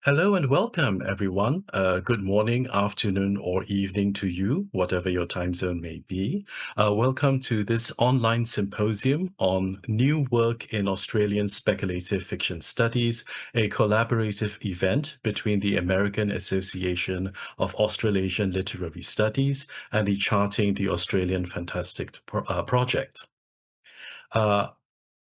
Hello and welcome, everyone. Good morning, afternoon, or evening to you, whatever your time zone may be. Welcome to this online symposium on new work in Australian speculative fiction studies, a collaborative event between the American Association of Australasian Literary Studies and the Charting the Australian Fantastic Project. Uh,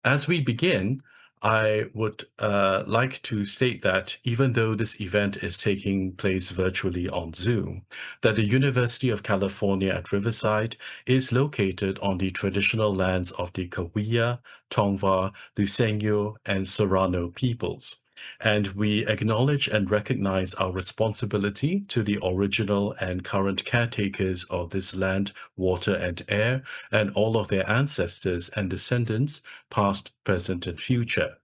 as we begin, I would like to state that even though this event is taking place virtually on Zoom, that the University of California at Riverside is located on the traditional lands of the Cahuilla, Tongva, Luiseño, and Serrano peoples. And we acknowledge and recognize our responsibility to the original and current caretakers of this land, water, and air, and all of their ancestors and descendants, past, present, and future.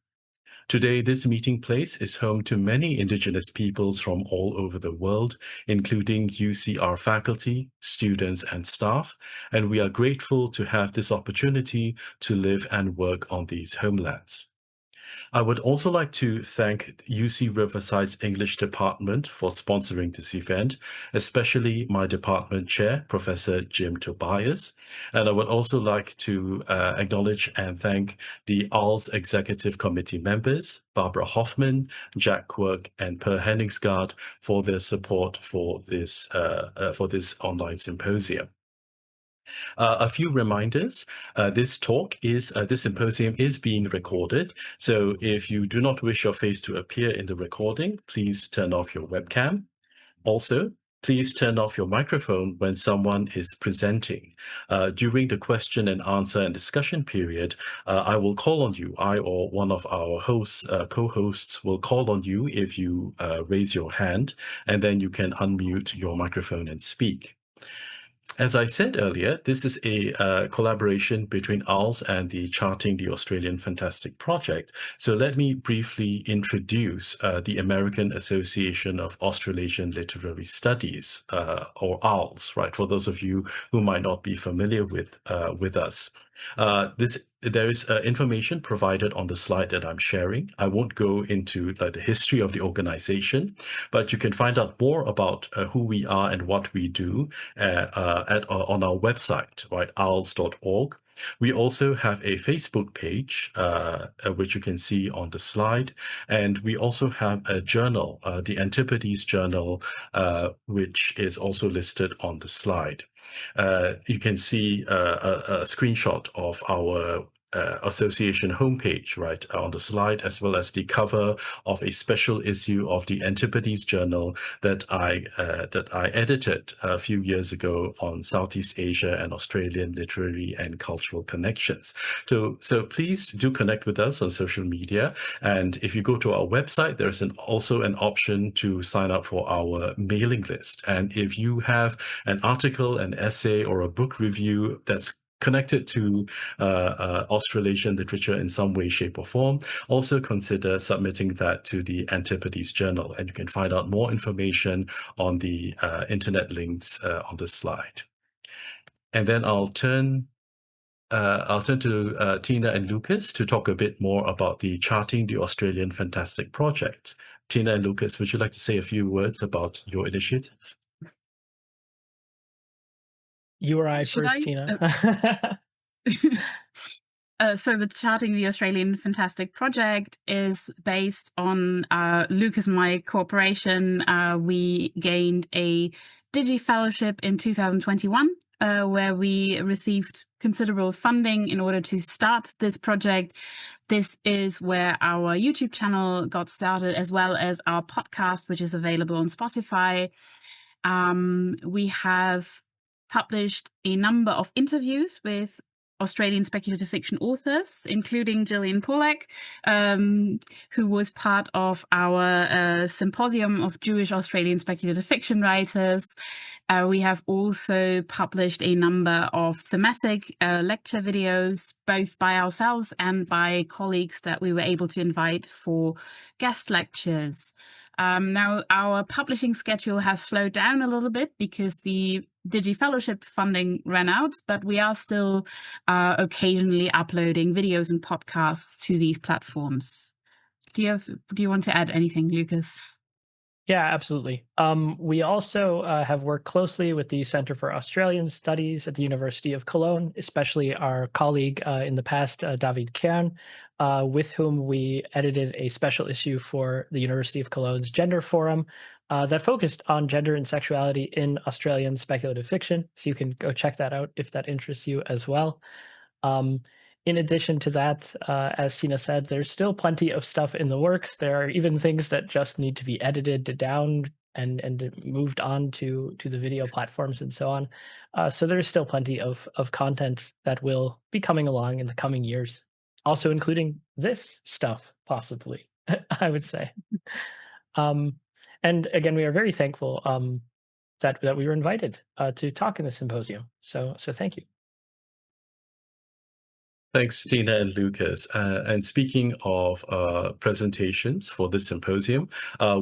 Today, this meeting place is home to many Indigenous peoples from all over the world, including UCR faculty, students, and staff, and we are grateful to have this opportunity to live and work on these homelands. I would also like to thank UC Riverside's English department for sponsoring this event, especially my department chair, Professor Jim Tobias. And I would also like to acknowledge and thank the ALS Executive Committee members, Barbara Hoffman, Jack Quirk, and Per Henningsgaard for their support for this online symposium. A few reminders. This symposium is being recorded. So if you do not wish your face to appear in the recording, please turn off your webcam. Also, please turn off your microphone when someone is presenting. During the question and answer and discussion period, I will call on you. I or one of our co-hosts will call on you if you raise your hand, and then you can unmute your microphone and speak. As I said earlier, this is a collaboration between ALS and the Charting the Australian Fantastic Project. So let me briefly introduce the American Association of Australasian Literary Studies, or ALS, right? For those of you who might not be familiar with us. There is information provided on the slide that I'm sharing. I won't go into the history of the organization, but you can find out more about who we are and what we do on our website, right, owls.org. We also have a Facebook page, which you can see on the slide. And we also have a journal, the Antipodes Journal, which is also listed on the slide. You can see a screenshot of our association homepage right on the slide, as well as the cover of a special issue of the Antipodes Journal that I edited a few years ago on Southeast Asia and Australian literary and cultural connections. So please do connect with us on social media, and if you go to our website, there's also an option to sign up for our mailing list. And if you have an article, an essay, or a book review that's connected to Australasian literature in some way, shape, or form, also consider submitting that to the Antipodes Journal. And you can find out more information on the internet links on the slide. And then I'll turn to Tina and Lucas to talk a bit more about the Charting the Australian Fantastic Project. Tina and Lucas, would you like to say a few words about your initiative? You or I Should first, I? Tina. So the Charting the Australian Fantastic Project is based on Lucas and my cooperation. We gained a Digi Fellowship in 2021, where we received considerable funding in order to start this project. This is where our YouTube channel got started, as well as our podcast, which is available on Spotify. We have published a number of interviews with Australian speculative fiction authors, including Gillian Pollack, who was part of our symposium of Jewish Australian speculative fiction writers. We have also published a number of thematic lecture videos, both by ourselves and by colleagues that we were able to invite for guest lectures. Now, our publishing schedule has slowed down a little bit because the Digi Fellowship funding ran out, but we are still occasionally uploading videos and podcasts to these platforms. Do you want to add anything, Lucas? Yeah, absolutely. We also have worked closely with the Center for Australian Studies at the University of Cologne, especially our colleague in the past, David Kern, with whom we edited a special issue for the University of Cologne's Gender Forum that focused on gender and sexuality in Australian speculative fiction. So you can go check that out if that interests you as well. Um, in addition to that, as Tina said, there's still plenty of stuff in the works. There are even things that just need to be edited down and moved on to the video platforms and so on. So there's still plenty of content that will be coming along in the coming years, also including this stuff, possibly, I would say. Um, and again, we are very thankful that we were invited to talk in the symposium. So thank you. Thanks, Tina and Lucas. And speaking of presentations for this symposium,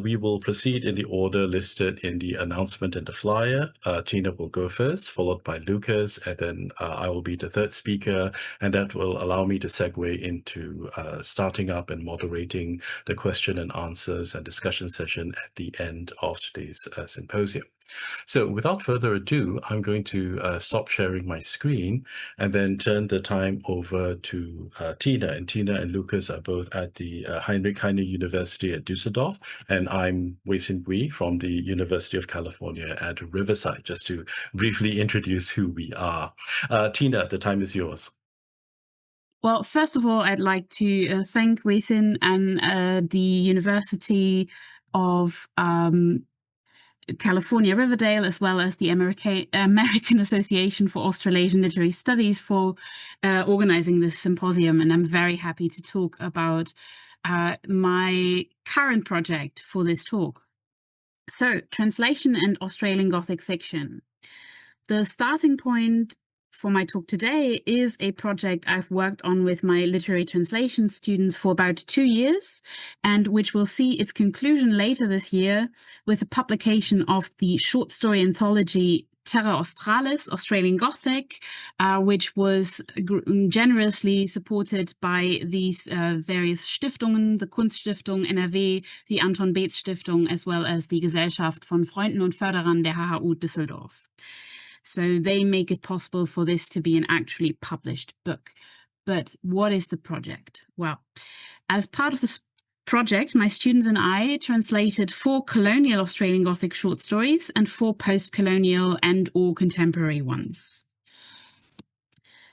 we will proceed in the order listed in the announcement and the flyer. Tina will go first, followed by Lucas, and then I will be the third speaker, and that will allow me to segue into starting up and moderating the question and answers and discussion session at the end of today's symposium. So without further ado, I'm going to stop sharing my screen and then turn the time over to Tina. And Tina and Lucas are both at the Heinrich Heine University at Düsseldorf, and I'm Weihsin Gui from the University of California at Riverside, just to briefly introduce who we are. Tina, the time is yours. Well, first of all, I'd like to thank Weihsin and the University of California, Riverdale, as well as the American Association for Australasian Literary Studies for organizing this symposium. And I'm very happy to talk about my current project for this talk. So, translation and Australian Gothic fiction. The starting point for my talk today is a project I've worked on with my literary translation students for about 2 years, and which will see its conclusion later this year with the publication of the short story anthology Terror Australis, Australian Gothic, which was generously supported by these various Stiftungen, the Kunststiftung NRW, the Anton Beetz Stiftung, as well as the Gesellschaft von Freunden und Förderern der HHU Düsseldorf. So they make it possible for this to be an actually published book. But what is the project? Well, as part of this project, my students and I translated 4 colonial Australian Gothic short stories and 4 post-colonial and/or contemporary ones.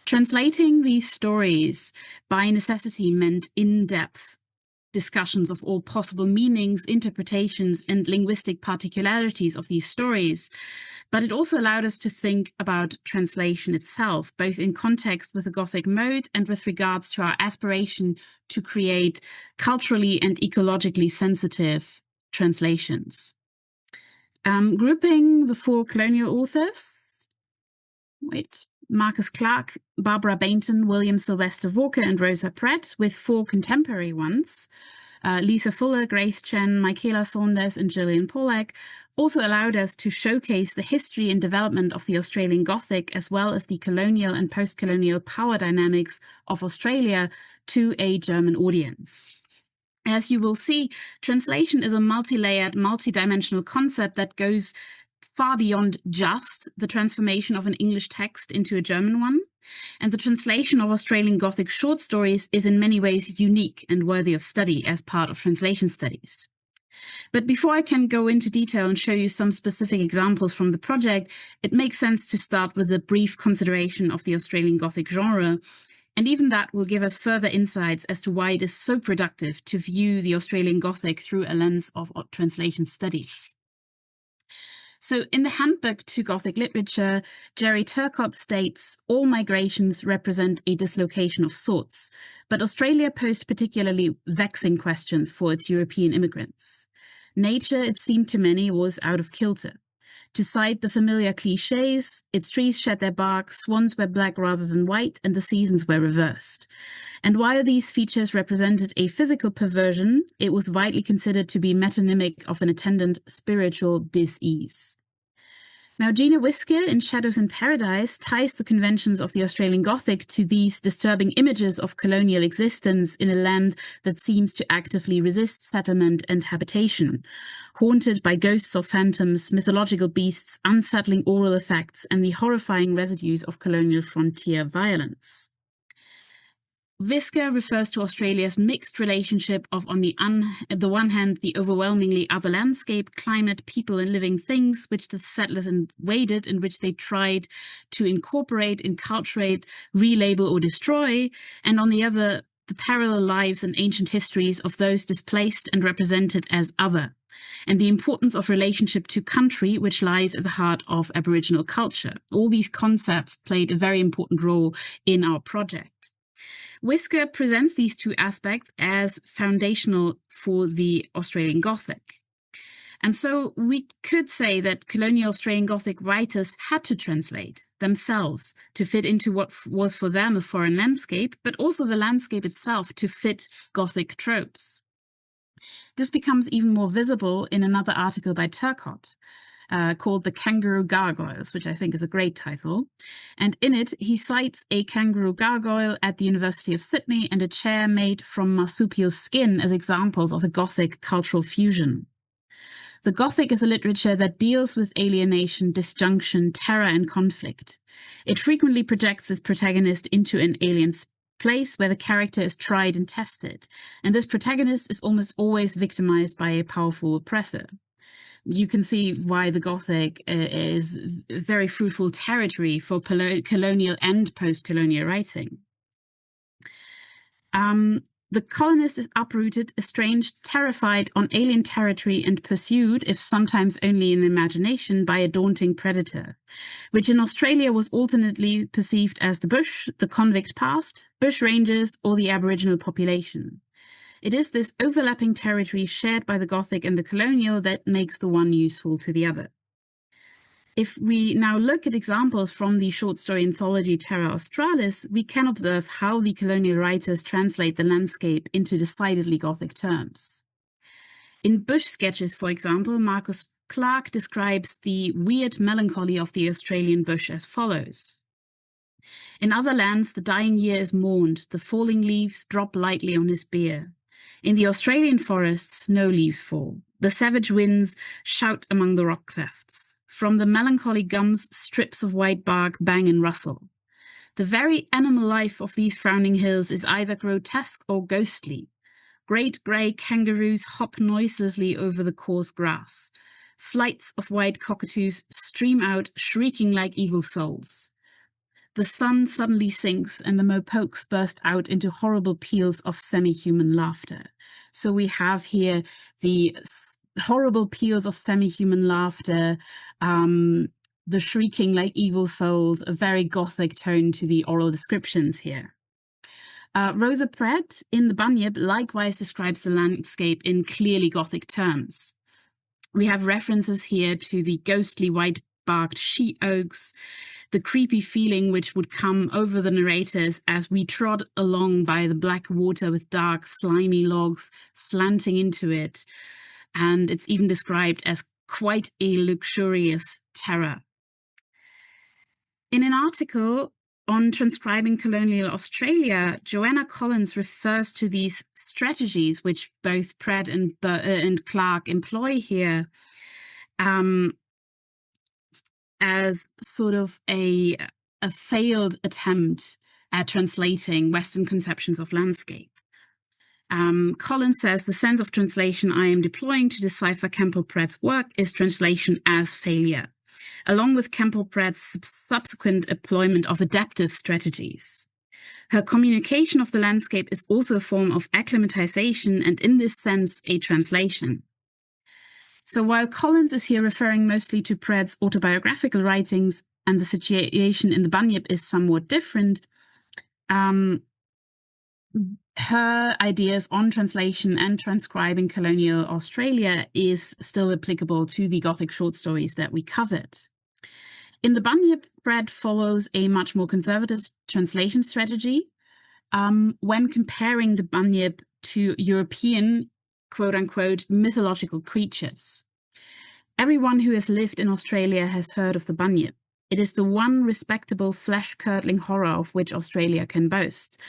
Translating these stories by necessity meant in-depth discussions of all possible meanings, interpretations, and linguistic particularities of these stories. But it also allowed us to think about translation itself, both in context with the Gothic mode and with regards to our aspiration to create culturally and ecologically sensitive translations. Grouping the 4 colonial authors, Marcus Clarke, Barbara Bainton, William Sylvester Walker, and Rosa Pratt, with 4 contemporary ones, Lisa Fuller, Grace Chen, Michaela Saunders, and Gillian Pollack, also allowed us to showcase the history and development of the Australian Gothic, as well as the colonial and post-colonial power dynamics of Australia to a German audience. As you will see, translation is a multi-layered, multi-dimensional concept that goes far beyond just the transformation of an English text into a German one. And the translation of Australian Gothic short stories is in many ways unique and worthy of study as part of translation studies. But before I can go into detail and show you some specific examples from the project, it makes sense to start with a brief consideration of the Australian Gothic genre. And even that will give us further insights as to why it is so productive to view the Australian Gothic through a lens of translation studies. So in the Handbook to Gothic Literature, Jerry Turcotte states, all migrations represent a dislocation of sorts, but Australia posed particularly vexing questions for its European immigrants. Nature, it seemed to many, was out of kilter. To cite the familiar cliches, its trees shed their bark, swans were black rather than white, and the seasons were reversed. And while these features represented a physical perversion, it was widely considered to be metonymic of an attendant spiritual dis-ease. Now, Gina Whisker in Shadows in Paradise ties the conventions of the Australian Gothic to these disturbing images of colonial existence in a land that seems to actively resist settlement and habitation, haunted by ghosts or phantoms, mythological beasts, unsettling oral effects, and the horrifying residues of colonial frontier violence. Whisker refers to Australia's mixed relationship of, on the one hand, the overwhelmingly other landscape, climate, people, and living things which the settlers invaded, in which they tried to incorporate, enculturate, relabel, or destroy, and on the other, the parallel lives and ancient histories of those displaced and represented as other, and the importance of relationship to country, which lies at the heart of Aboriginal culture. All these concepts played a very important role in our project. Whisker presents these two aspects as foundational for the Australian Gothic. And so we could say that colonial Australian Gothic writers had to translate themselves to fit into what was for them a foreign landscape, but also the landscape itself to fit Gothic tropes. This becomes even more visible in another article by Turcotte, called The Kangaroo Gargoyles, which I think is a great title. And in it, he cites a kangaroo gargoyle at the University of Sydney and a chair made from marsupial skin as examples of the Gothic cultural fusion. The Gothic is a literature that deals with alienation, disjunction, terror, and conflict. It frequently projects its protagonist into an alien place where the character is tried and tested, and this protagonist is almost always victimized by a powerful oppressor. You can see why the Gothic is very fruitful territory for colonial and post-colonial writing. The colonist is uprooted, estranged, terrified on alien territory and pursued, if sometimes only in imagination, by a daunting predator, which in Australia was alternately perceived as the bush, the convict past, bush rangers, or the Aboriginal population. It is this overlapping territory shared by the Gothic and the colonial that makes the one useful to the other. If we now look at examples from the short story anthology Terror Australis, we can observe how the colonial writers translate the landscape into decidedly Gothic terms. In Bush Sketches, for example, Marcus Clarke describes the weird melancholy of the Australian bush as follows. In other lands, the dying year is mourned, the falling leaves drop lightly on his bier. In the Australian forests, no leaves fall. The savage winds shout among the rock clefts. From the melancholy gums, strips of white bark bang and rustle. The very animal life of these frowning hills is either grotesque or ghostly. Great grey kangaroos hop noiselessly over the coarse grass. Flights of white cockatoos stream out, shrieking like evil souls. The sun suddenly sinks and the mopokes burst out into horrible peals of semi-human laughter. So we have here the horrible peals of semi-human laughter, the shrieking like evil souls, a very Gothic tone to the oral descriptions here. Rosa Pratt in the Bunyip likewise describes the landscape in clearly Gothic terms. We have references here to the ghostly white-barked she-oaks, the creepy feeling which would come over the narrators as we trod along by the black water with dark, slimy logs slanting into it. And it's even described as quite a luxurious terror. In an article on transcribing colonial Australia, Joanna Collins refers to these strategies which both Pratt and Clarke employ here as sort of a failed attempt at translating Western conceptions of landscape. Collins says, the sense of translation I am deploying to decipher Campbell Pratt's work is translation as failure, along with Campbell Pratt's subsequent employment of adaptive strategies. Her communication of the landscape is also a form of acclimatization and in this sense, a translation. So while Collins is here referring mostly to Pratt's autobiographical writings and the situation in the Bunyip is somewhat different, her ideas on translation and transcribing colonial Australia is still applicable to the Gothic short stories that we covered. In the Bunyip, Pratt follows a much more conservative translation strategy when comparing the Bunyip to European quote-unquote mythological creatures. Everyone who has lived in Australia has heard of the bunyip. It is the one respectable flesh-curdling horror of which Australia can boast.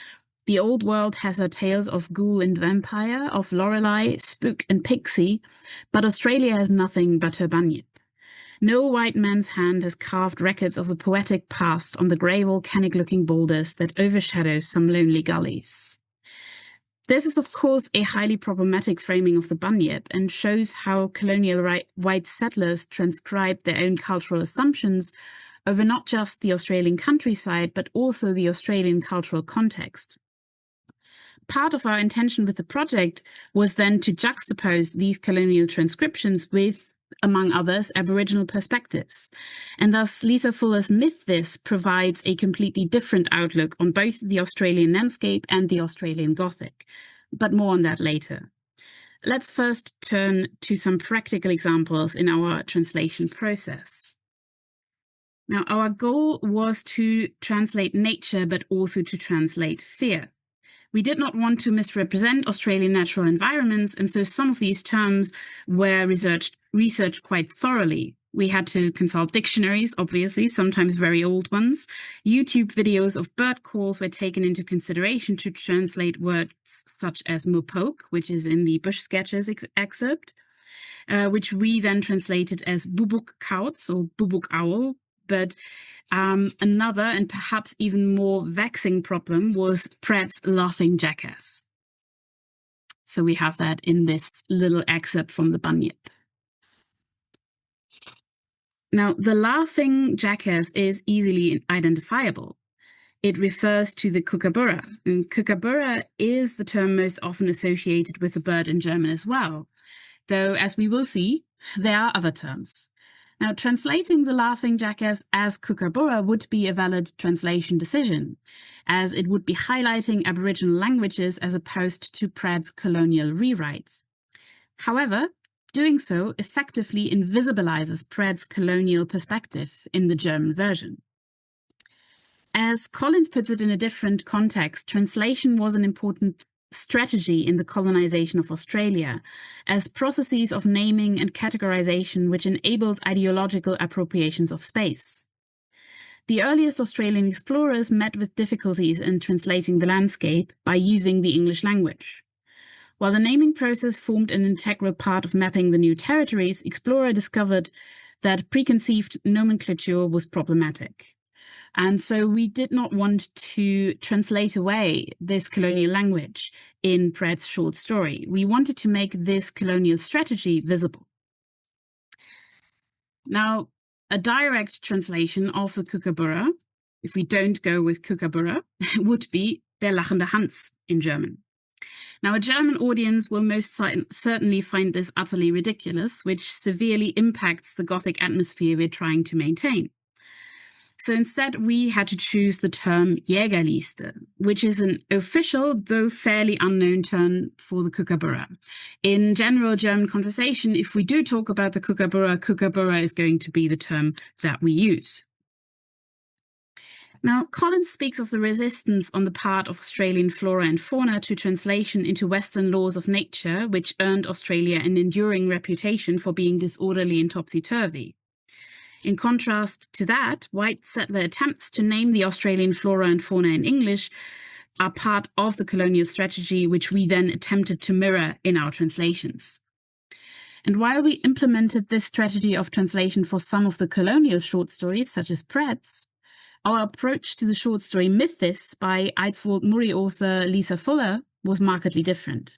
The old world has her tales of ghoul and vampire, of Lorelei, spook and pixie, but Australia has nothing but her bunyip. No white man's hand has carved records of a poetic past on the grey volcanic-looking boulders that overshadow some lonely gullies. This is, of course, a highly problematic framing of the bunyip and shows how colonial white settlers transcribed their own cultural assumptions over not just the Australian countryside, but also the Australian cultural context. Part of our intention with the project was then to juxtapose these colonial transcriptions with, among others, Aboriginal perspectives. And thus, Lisa Fuller's Myth This provides a completely different outlook on both the Australian landscape and the Australian Gothic. But more on that later. Let's first turn to some practical examples in our translation process. Now, our goal was to translate nature, but also to translate fear. We did not want to misrepresent Australian natural environments, and so some of these terms were researched quite thoroughly. We had to consult dictionaries, obviously, sometimes very old ones. YouTube videos of bird calls were taken into consideration to translate words such as mopoke, which is in the Bush Sketches excerpt, which we then translated as bubuk kauts or bubuk owl. But another and perhaps even more vexing problem was Pratt's laughing jackass. So we have that in this little excerpt from the bunyip. Now, the laughing jackass is easily identifiable. It refers to the kookaburra, and kookaburra is the term most often associated with the bird in German as well, though, as we will see, there are other terms. Now, translating the laughing jackass as kookaburra would be a valid translation decision, as it would be highlighting Aboriginal languages as opposed to Pratt's colonial rewrites. However, doing so effectively invisibilizes Pratt's colonial perspective in the German version. As Collins puts it in a different context, translation was an important strategy in the colonization of Australia, as processes of naming and categorization which enabled ideological appropriations of space. The earliest Australian explorers met with difficulties in translating the landscape by using the English language. While the naming process formed an integral part of mapping the new territories, explorers discovered that preconceived nomenclature was problematic. And so we did not want to translate away this colonial language in Pratt's short story. We wanted to make this colonial strategy visible. Now, a direct translation of the kookaburra, if we don't go with kookaburra, would be der lachende Hans in German. Now, a German audience will most certainly find this utterly ridiculous, which severely impacts the Gothic atmosphere we're trying to maintain. So instead, we had to choose the term Jägerliste, which is an official, though fairly unknown term for the kookaburra. In general German conversation, if we do talk about the kookaburra, kookaburra is going to be the term that we use. Now, Collins speaks of the resistance on the part of Australian flora and fauna to translation into Western laws of nature, which earned Australia an enduring reputation for being disorderly and topsy-turvy. In contrast to that, white settler attempts to name the Australian flora and fauna in English are part of the colonial strategy, which we then attempted to mirror in our translations. And while we implemented this strategy of translation for some of the colonial short stories, such as Pratt's, our approach to the short story Myth This by Eidsvold Murray author Lisa Fuller was markedly different.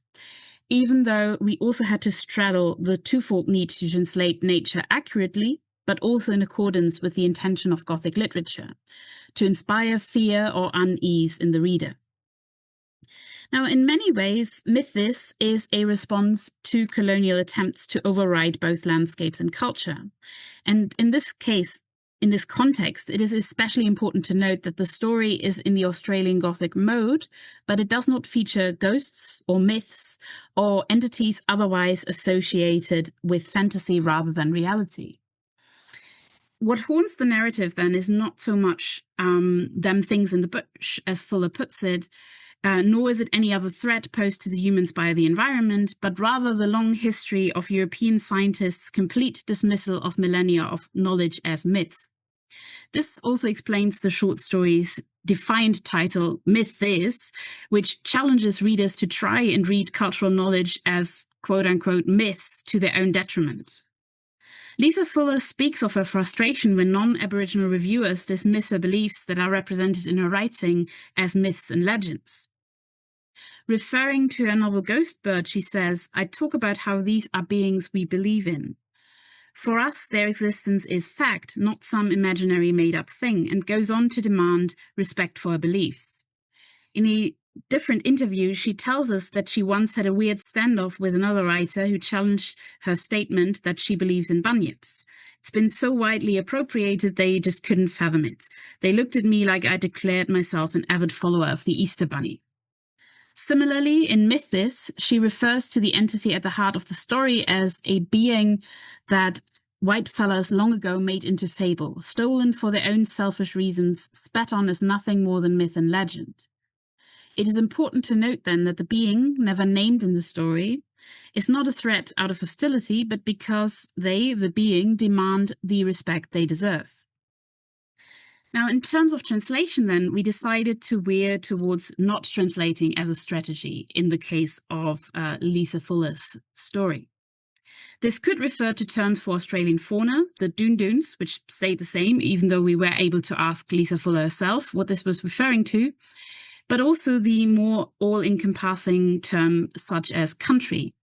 Even though we also had to straddle the twofold need to translate nature accurately, but also in accordance with the intention of Gothic literature, to inspire fear or unease in the reader. Now, in many ways, Myth This is a response to colonial attempts to override both landscapes and culture. And in this case, in this context, it is especially important to note that the story is in the Australian Gothic mode, but it does not feature ghosts or myths or entities otherwise associated with fantasy rather than reality. What haunts the narrative then is not so much them things in the bush, as Fuller puts it, nor is it any other threat posed to the humans by the environment, but rather the long history of European scientists' complete dismissal of millennia of knowledge as myth. This also explains the short story's defined title, Myth This, which challenges readers to try and read cultural knowledge as quote-unquote myths to their own detriment. Lisa Fuller speaks of her frustration when non-Aboriginal reviewers dismiss her beliefs that are represented in her writing as myths and legends. Referring to her novel Ghostbird, she says, "I talk about how these are beings we believe in. For us, their existence is fact, not some imaginary made-up thing," and goes on to demand respect for her beliefs. In a different interview, she tells us that she once had a weird standoff with another writer who challenged her statement that she believes in bunyips. It's been so widely appropriated they just couldn't fathom it. They looked at me like I declared myself an avid follower of the Easter Bunny. Similarly, in Myth This, she refers to the entity at the heart of the story as a being that white fellas long ago made into fable, stolen for their own selfish reasons, spat on as nothing more than myth and legend. It is important to note then that the being, never named in the story, is not a threat out of hostility, but because they, the being, demand the respect they deserve. Now, in terms of translation then, we decided to veer towards not translating as a strategy in the case of Lisa Fuller's story. This could refer to terms for Australian fauna, the Doon Doons, which stayed the same, even though we were able to ask Lisa Fuller herself what this was referring to, but also the more all-encompassing term such as country.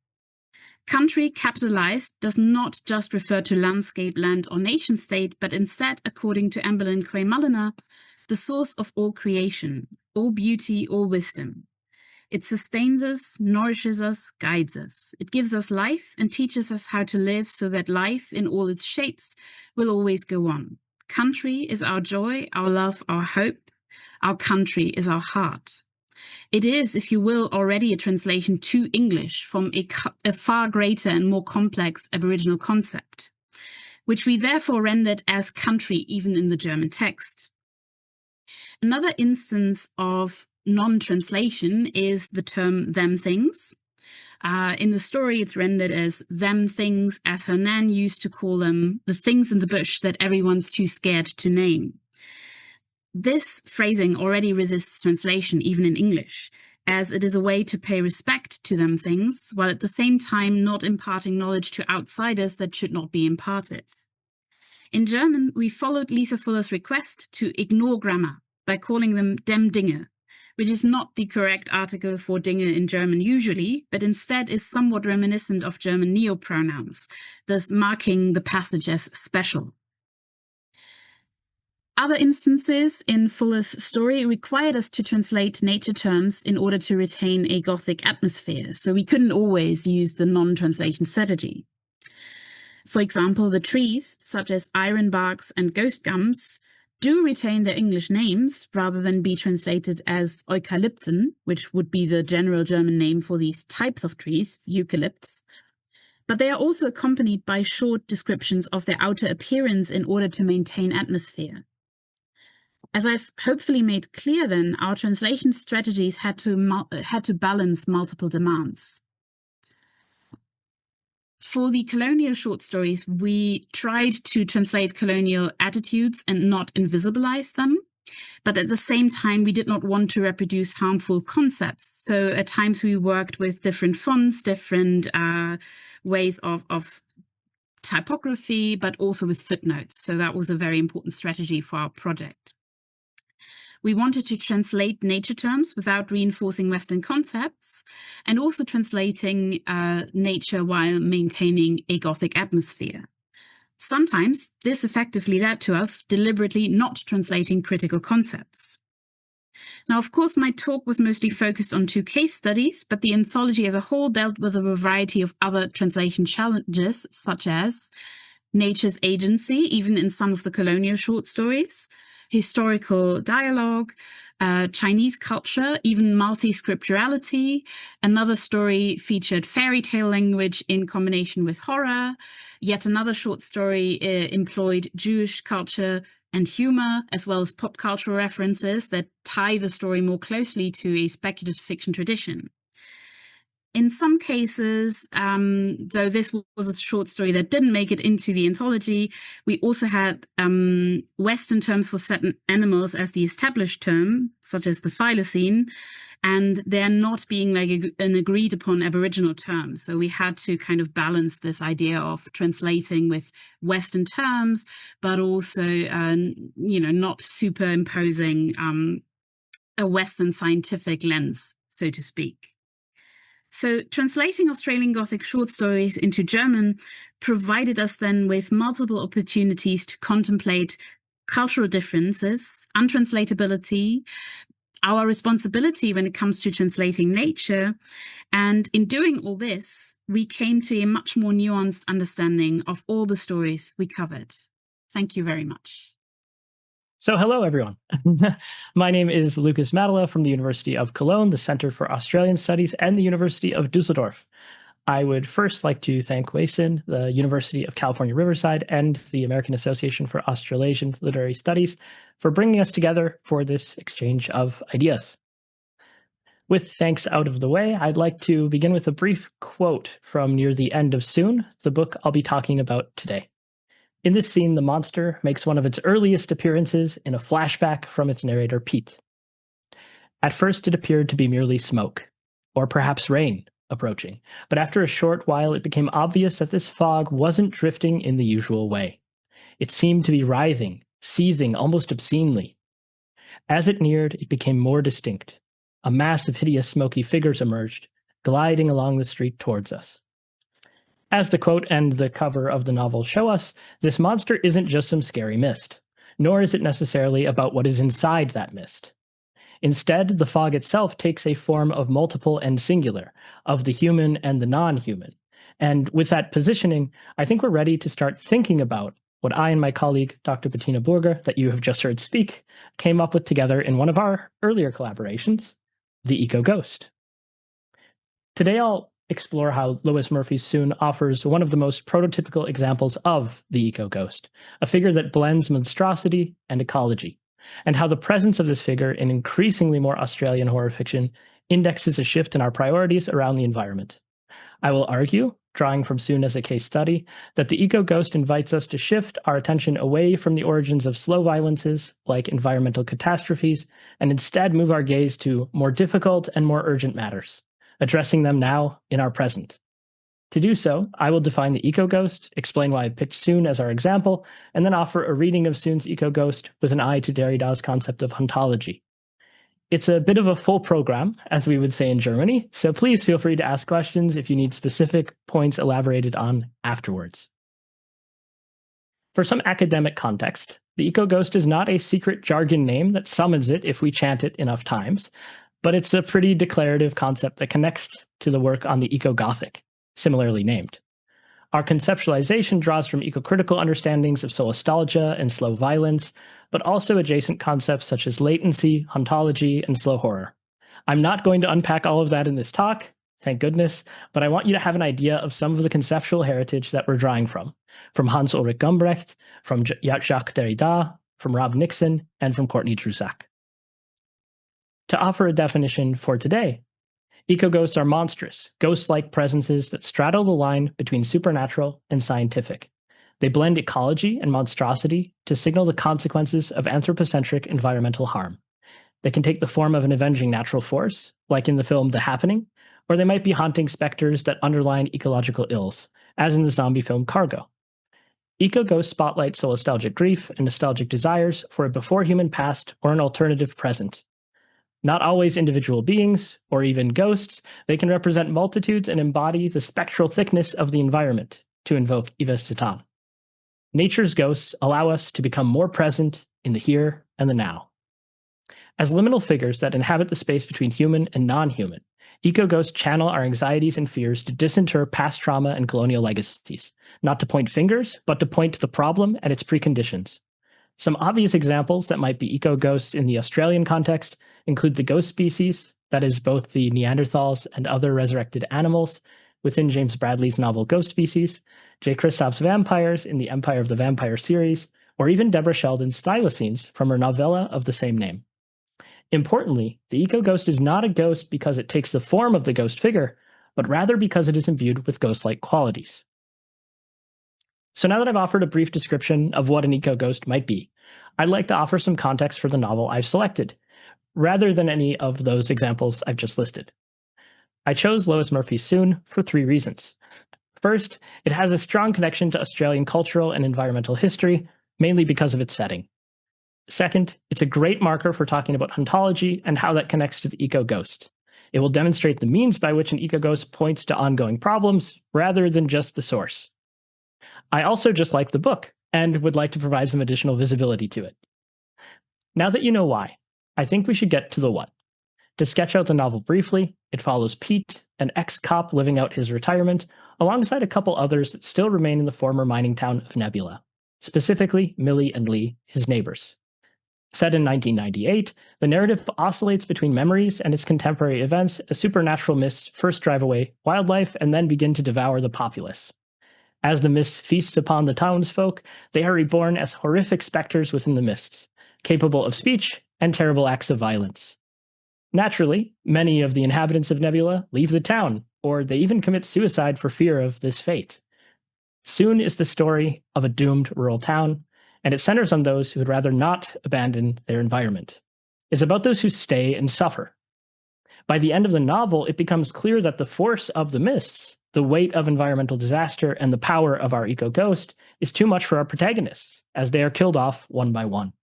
Country, capitalized, does not just refer to landscape, land, or nation state, but instead, according to Amberlynn Quay-Mulliner, the source of all creation, all beauty, all wisdom. It sustains us, nourishes us, guides us. It gives us life and teaches us how to live so that life, in all its shapes, will always go on. Country is our joy, our love, our hope. Our country is our heart. It is, if you will, already a translation to English from a far greater and more complex Aboriginal concept, which we therefore rendered as country even in the German text. Another instance of non-translation is the term them things. In the story, it's rendered as them things, as her nan used to call them, the things in the bush that everyone's too scared to name. This phrasing already resists translation, even in English, as it is a way to pay respect to them things, while at the same time not imparting knowledge to outsiders that should not be imparted. In German, we followed Lisa Fuller's request to ignore grammar by calling them dem Dinge, which is not the correct article for Dinge in German usually, but instead is somewhat reminiscent of German neopronouns, thus marking the passage as special. Other instances in Fuller's story required us to translate nature terms in order to retain a Gothic atmosphere, so we couldn't always use the non-translation strategy. For example, the trees, such as ironbarks and ghost gums, do retain their English names rather than be translated as Eukalypten, which would be the general German name for these types of trees, eucalypts. But they are also accompanied by short descriptions of their outer appearance in order to maintain atmosphere. As I've hopefully made clear then, our translation strategies had to balance multiple demands. For the colonial short stories, we tried to translate colonial attitudes and not invisibilize them. But at the same time, we did not want to reproduce harmful concepts. So at times we worked with different fonts, different ways of typography, but also with footnotes. So that was a very important strategy for our project. We wanted to translate nature terms without reinforcing Western concepts, and also translating nature while maintaining a Gothic atmosphere. Sometimes this effectively led to us deliberately not translating critical concepts. Now, of course, my talk was mostly focused on 2 case studies, but the anthology as a whole dealt with a variety of other translation challenges, such as nature's agency, even in some of the colonial short stories, historical dialogue, Chinese culture, even multi-scripturality. Another story featured fairy tale language in combination with horror. Yet another short story employed Jewish culture and humor, as well as pop cultural references that tie the story more closely to a speculative fiction tradition. In some cases, though this was a short story that didn't make it into the anthology, we also had Western terms for certain animals as the established term, such as the thylacine, and they're not being like an agreed upon Aboriginal term. So we had to kind of balance this idea of translating with Western terms, but also, not superimposing a Western scientific lens, so to speak. So translating Australian Gothic short stories into German provided us then with multiple opportunities to contemplate cultural differences, untranslatability, our responsibility when it comes to translating nature. And in doing all this, we came to a much more nuanced understanding of all the stories we covered. Thank you very much. So hello, everyone. My name is Lucas Mattila from the University of Cologne, the Center for Australian Studies, and the University of Dusseldorf. I would first like to thank Weihsin, the University of California, Riverside, and the American Association for Australasian Literary Studies for bringing us together for this exchange of ideas. With thanks out of the way, I'd like to begin with a brief quote from near the end of Soon, the book I'll be talking about today. In this scene, the monster makes one of its earliest appearances in a flashback from its narrator, Pete. At first, it appeared to be merely smoke, or perhaps rain, approaching, but after a short while, it became obvious that this fog wasn't drifting in the usual way. It seemed to be writhing, seething almost obscenely. As it neared, it became more distinct. A mass of hideous smoky figures emerged, gliding along the street towards us. As the quote and the cover of the novel show us, this monster isn't just some scary mist, nor is it necessarily about what is inside that mist. Instead, the fog itself takes a form of multiple and singular, of the human and the non-human. And with that positioning, I think we're ready to start thinking about what I and my colleague, Dr. Bettina Burger, that you have just heard speak, came up with together in one of our earlier collaborations, the EcoGhost. Today, I'll explore how Lois Murphy-Soon offers one of the most prototypical examples of the EcoGhost, a figure that blends monstrosity and ecology, and how the presence of this figure in increasingly more Australian horror fiction indexes a shift in our priorities around the environment. I will argue, drawing from Soon as a case study, that the EcoGhost invites us to shift our attention away from the origins of slow violences, like environmental catastrophes, and instead move our gaze to more difficult and more urgent matters, addressing them now in our present. To do so, I will define the EcoGhost, explain why I picked Soon as our example, and then offer a reading of Soon's EcoGhost with an eye to Derrida's concept of ontology. It's a bit of a full program, as we would say in Germany, so please feel free to ask questions if you need specific points elaborated on afterwards. For some academic context, the EcoGhost is not a secret jargon name that summons it if we chant it enough times, but it's a pretty declarative concept that connects to the work on the Eco-Gothic, similarly named. Our conceptualization draws from eco-critical understandings of solastalgia and slow violence, but also adjacent concepts such as latency, ontology, and slow horror. I'm not going to unpack all of that in this talk, thank goodness, but I want you to have an idea of some of the conceptual heritage that we're drawing from Hans Ulrich Gumbrecht, from Jacques Derrida, from Rob Nixon, and from Courtney Drusak. To offer a definition for today, eco-ghosts are monstrous, ghost-like presences that straddle the line between supernatural and scientific. They blend ecology and monstrosity to signal the consequences of anthropocentric environmental harm. They can take the form of an avenging natural force, like in the film The Happening, or they might be haunting specters that underline ecological ills, as in the zombie film Cargo. Eco-ghosts spotlight solastalgic grief and nostalgic desires for a before-human past or an alternative present. Not always individual beings, or even ghosts, they can represent multitudes and embody the spectral thickness of the environment, to invoke Yves Citan. Nature's ghosts allow us to become more present in the here and the now. As liminal figures that inhabit the space between human and non-human, eco-ghosts channel our anxieties and fears to disinter past trauma and colonial legacies, not to point fingers, but to point to the problem and its preconditions. Some obvious examples that might be eco-ghosts in the Australian context include the ghost species, that is both the Neanderthals and other resurrected animals, within James Bradley's novel Ghost Species, J. Kristoff's vampires in the Empire of the Vampire series, or even Deborah Sheldon's thylacines from her novella of the same name. Importantly, the EcoGhost is not a ghost because it takes the form of the ghost figure, but rather because it is imbued with ghost-like qualities. So now that I've offered a brief description of what an EcoGhost might be, I'd like to offer some context for the novel I've selected, rather than any of those examples I've just listed. I chose Lois Murphy's Soon for 3 reasons. First, it has a strong connection to Australian cultural and environmental history, mainly because of its setting. Second, it's a great marker for talking about ontology and how that connects to the EcoGhost. It will demonstrate the means by which an EcoGhost points to ongoing problems, rather than just the source. I also just like the book, and would like to provide some additional visibility to it. Now that you know why, I think we should get to the what. To sketch out the novel briefly, it follows Pete, an ex-cop living out his retirement, alongside a couple others that still remain in the former mining town of Nebula, specifically Millie and Lee, his neighbors. Set in 1998, the narrative oscillates between memories and its contemporary events as supernatural mists first drive away wildlife and then begin to devour the populace. As the mist feasts upon the townsfolk, they are reborn as horrific specters within the mists, capable of speech and terrible acts of violence. Naturally, many of the inhabitants of Nebula leave the town, or they even commit suicide for fear of this fate. Soon is the story of a doomed rural town, and it centers on those who would rather not abandon their environment. It's about those who stay and suffer. By the end of the novel, it becomes clear that the force of the mists, the weight of environmental disaster, and the power of our EcoGhost is too much for our protagonists, as they are killed off one by one.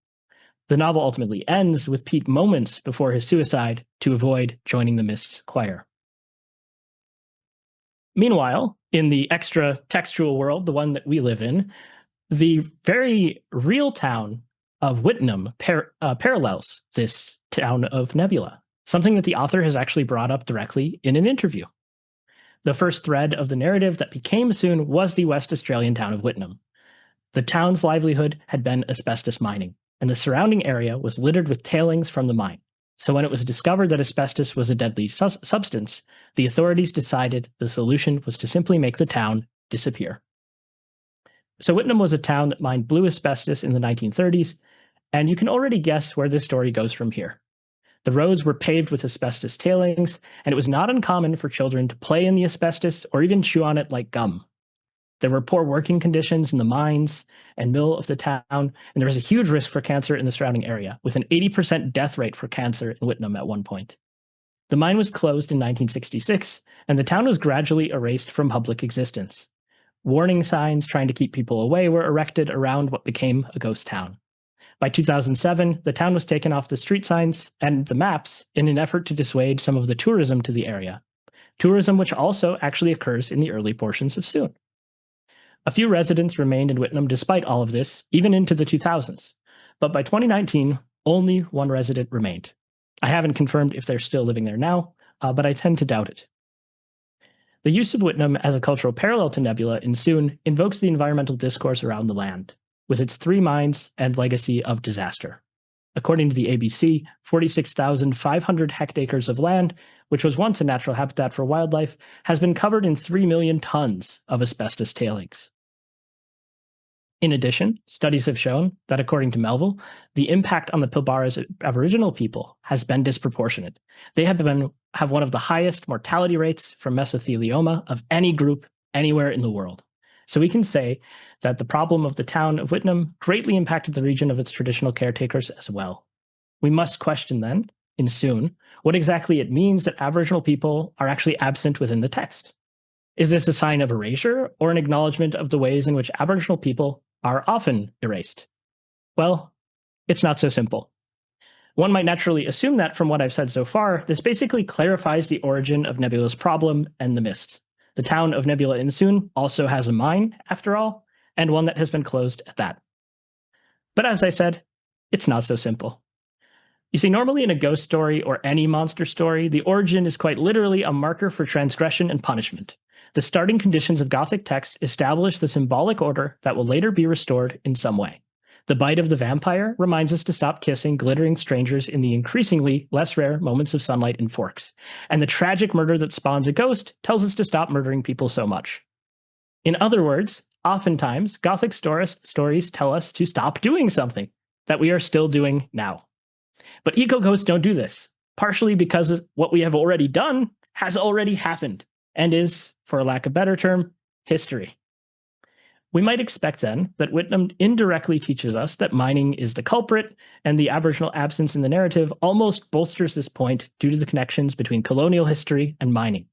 The novel ultimately ends with Pete moments before his suicide to avoid joining the Mist's choir. Meanwhile, in the extra textual world, the one that we live in, the very real town of Whitnam parallels this town of Nebula, something that the author has actually brought up directly in an interview. The first thread of the narrative that became Soon was the West Australian town of Whitnam. The town's livelihood had been asbestos mining, and the surrounding area was littered with tailings from the mine. So when it was discovered that asbestos was a deadly substance, the authorities decided the solution was to simply make the town disappear. So Whitnam was a town that mined blue asbestos in the 1930s, and you can already guess where this story goes from here. The roads were paved with asbestos tailings, and it was not uncommon for children to play in the asbestos or even chew on it like gum. There were poor working conditions in the mines and mill of the town, and there was a huge risk for cancer in the surrounding area, with an 80% death rate for cancer in Whitnam at one point. The mine was closed in 1966, and the town was gradually erased from public existence. Warning signs trying to keep people away were erected around what became a ghost town. By 2007, the town was taken off the street signs and the maps in an effort to dissuade some of the tourism to the area. Tourism which also actually occurs in the early portions of Soon. A few residents remained in Whitnam despite all of this, even into the 2000s. But by 2019, only one resident remained. I haven't confirmed if they're still living there now, but I tend to doubt it. The use of Whitnam as a cultural parallel to Nebula in Soon invokes the environmental discourse around the land, with its 3 mines and legacy of disaster. According to the ABC, 46,500 hectares of land, which was once a natural habitat for wildlife, has been covered in 3 million tons of asbestos tailings. In addition, studies have shown that, according to Melville, the impact on the Pilbara's Aboriginal people has been disproportionate. They have one of the highest mortality rates from mesothelioma of any group anywhere in the world. So we can say that the problem of the town of Whitnam greatly impacted the region of its traditional caretakers as well. We must question then, in Soon, what exactly it means that Aboriginal people are actually absent within the text. Is this a sign of erasure or an acknowledgement of the ways in which Aboriginal people are often erased? Well, it's not so simple. One might naturally assume that from what I've said so far, this basically clarifies the origin of Nebula's problem and the mist. The town of Nebula in Soon also has a mine, after all, and one that has been closed at that. But as I said, it's not so simple. You see, normally in a ghost story or any monster story, the origin is quite literally a marker for transgression and punishment. The starting conditions of Gothic text establish the symbolic order that will later be restored in some way. The bite of the vampire reminds us to stop kissing glittering strangers in the increasingly less rare moments of sunlight and forks. And the tragic murder that spawns a ghost tells us to stop murdering people so much. In other words, Oftentimes, Gothic stories tell us to stop doing something that we are still doing now. But EcoGhosts don't do this, partially because what we have already done has already happened and is, for lack of a better term, history. We might expect then that Whitnam indirectly teaches us that mining is the culprit, and the Aboriginal absence in the narrative almost bolsters this point due to the connections between colonial history and mining.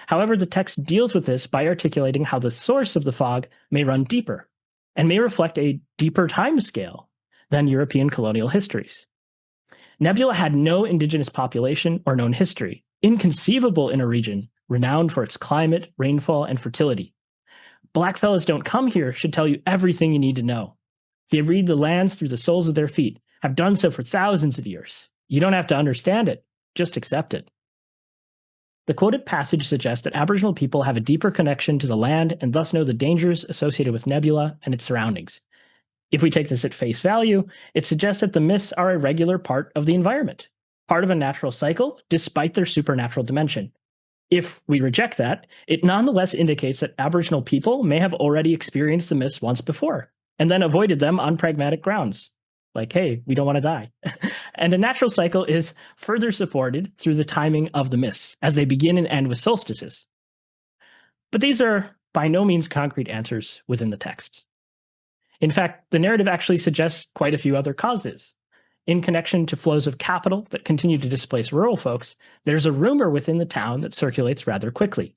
However, the text deals with this by articulating how the source of the fog may run deeper and may reflect a deeper time scale than European colonial histories. Nebula had no indigenous population or known history, inconceivable in a region renowned for its climate, rainfall, and fertility. Blackfellows don't come here should tell you everything you need to know. They read the lands through the soles of their feet, have done so for thousands of years. You don't have to understand it, just accept it. The quoted passage suggests that Aboriginal people have a deeper connection to the land and thus know the dangers associated with Nebula and its surroundings. If we take this at face value, it suggests that the myths are a regular part of the environment, part of a natural cycle, despite their supernatural dimension. If we reject that, it nonetheless indicates that Aboriginal people may have already experienced the myths once before, and then avoided them on pragmatic grounds. Like, hey, we don't want to die. And a natural cycle is further supported through the timing of the myths, as they begin and end with solstices. But these are by no means concrete answers within the text. In fact, the narrative actually suggests quite a few other causes. In connection to flows of capital that continue to displace rural folks, there's a rumor within the town that circulates rather quickly.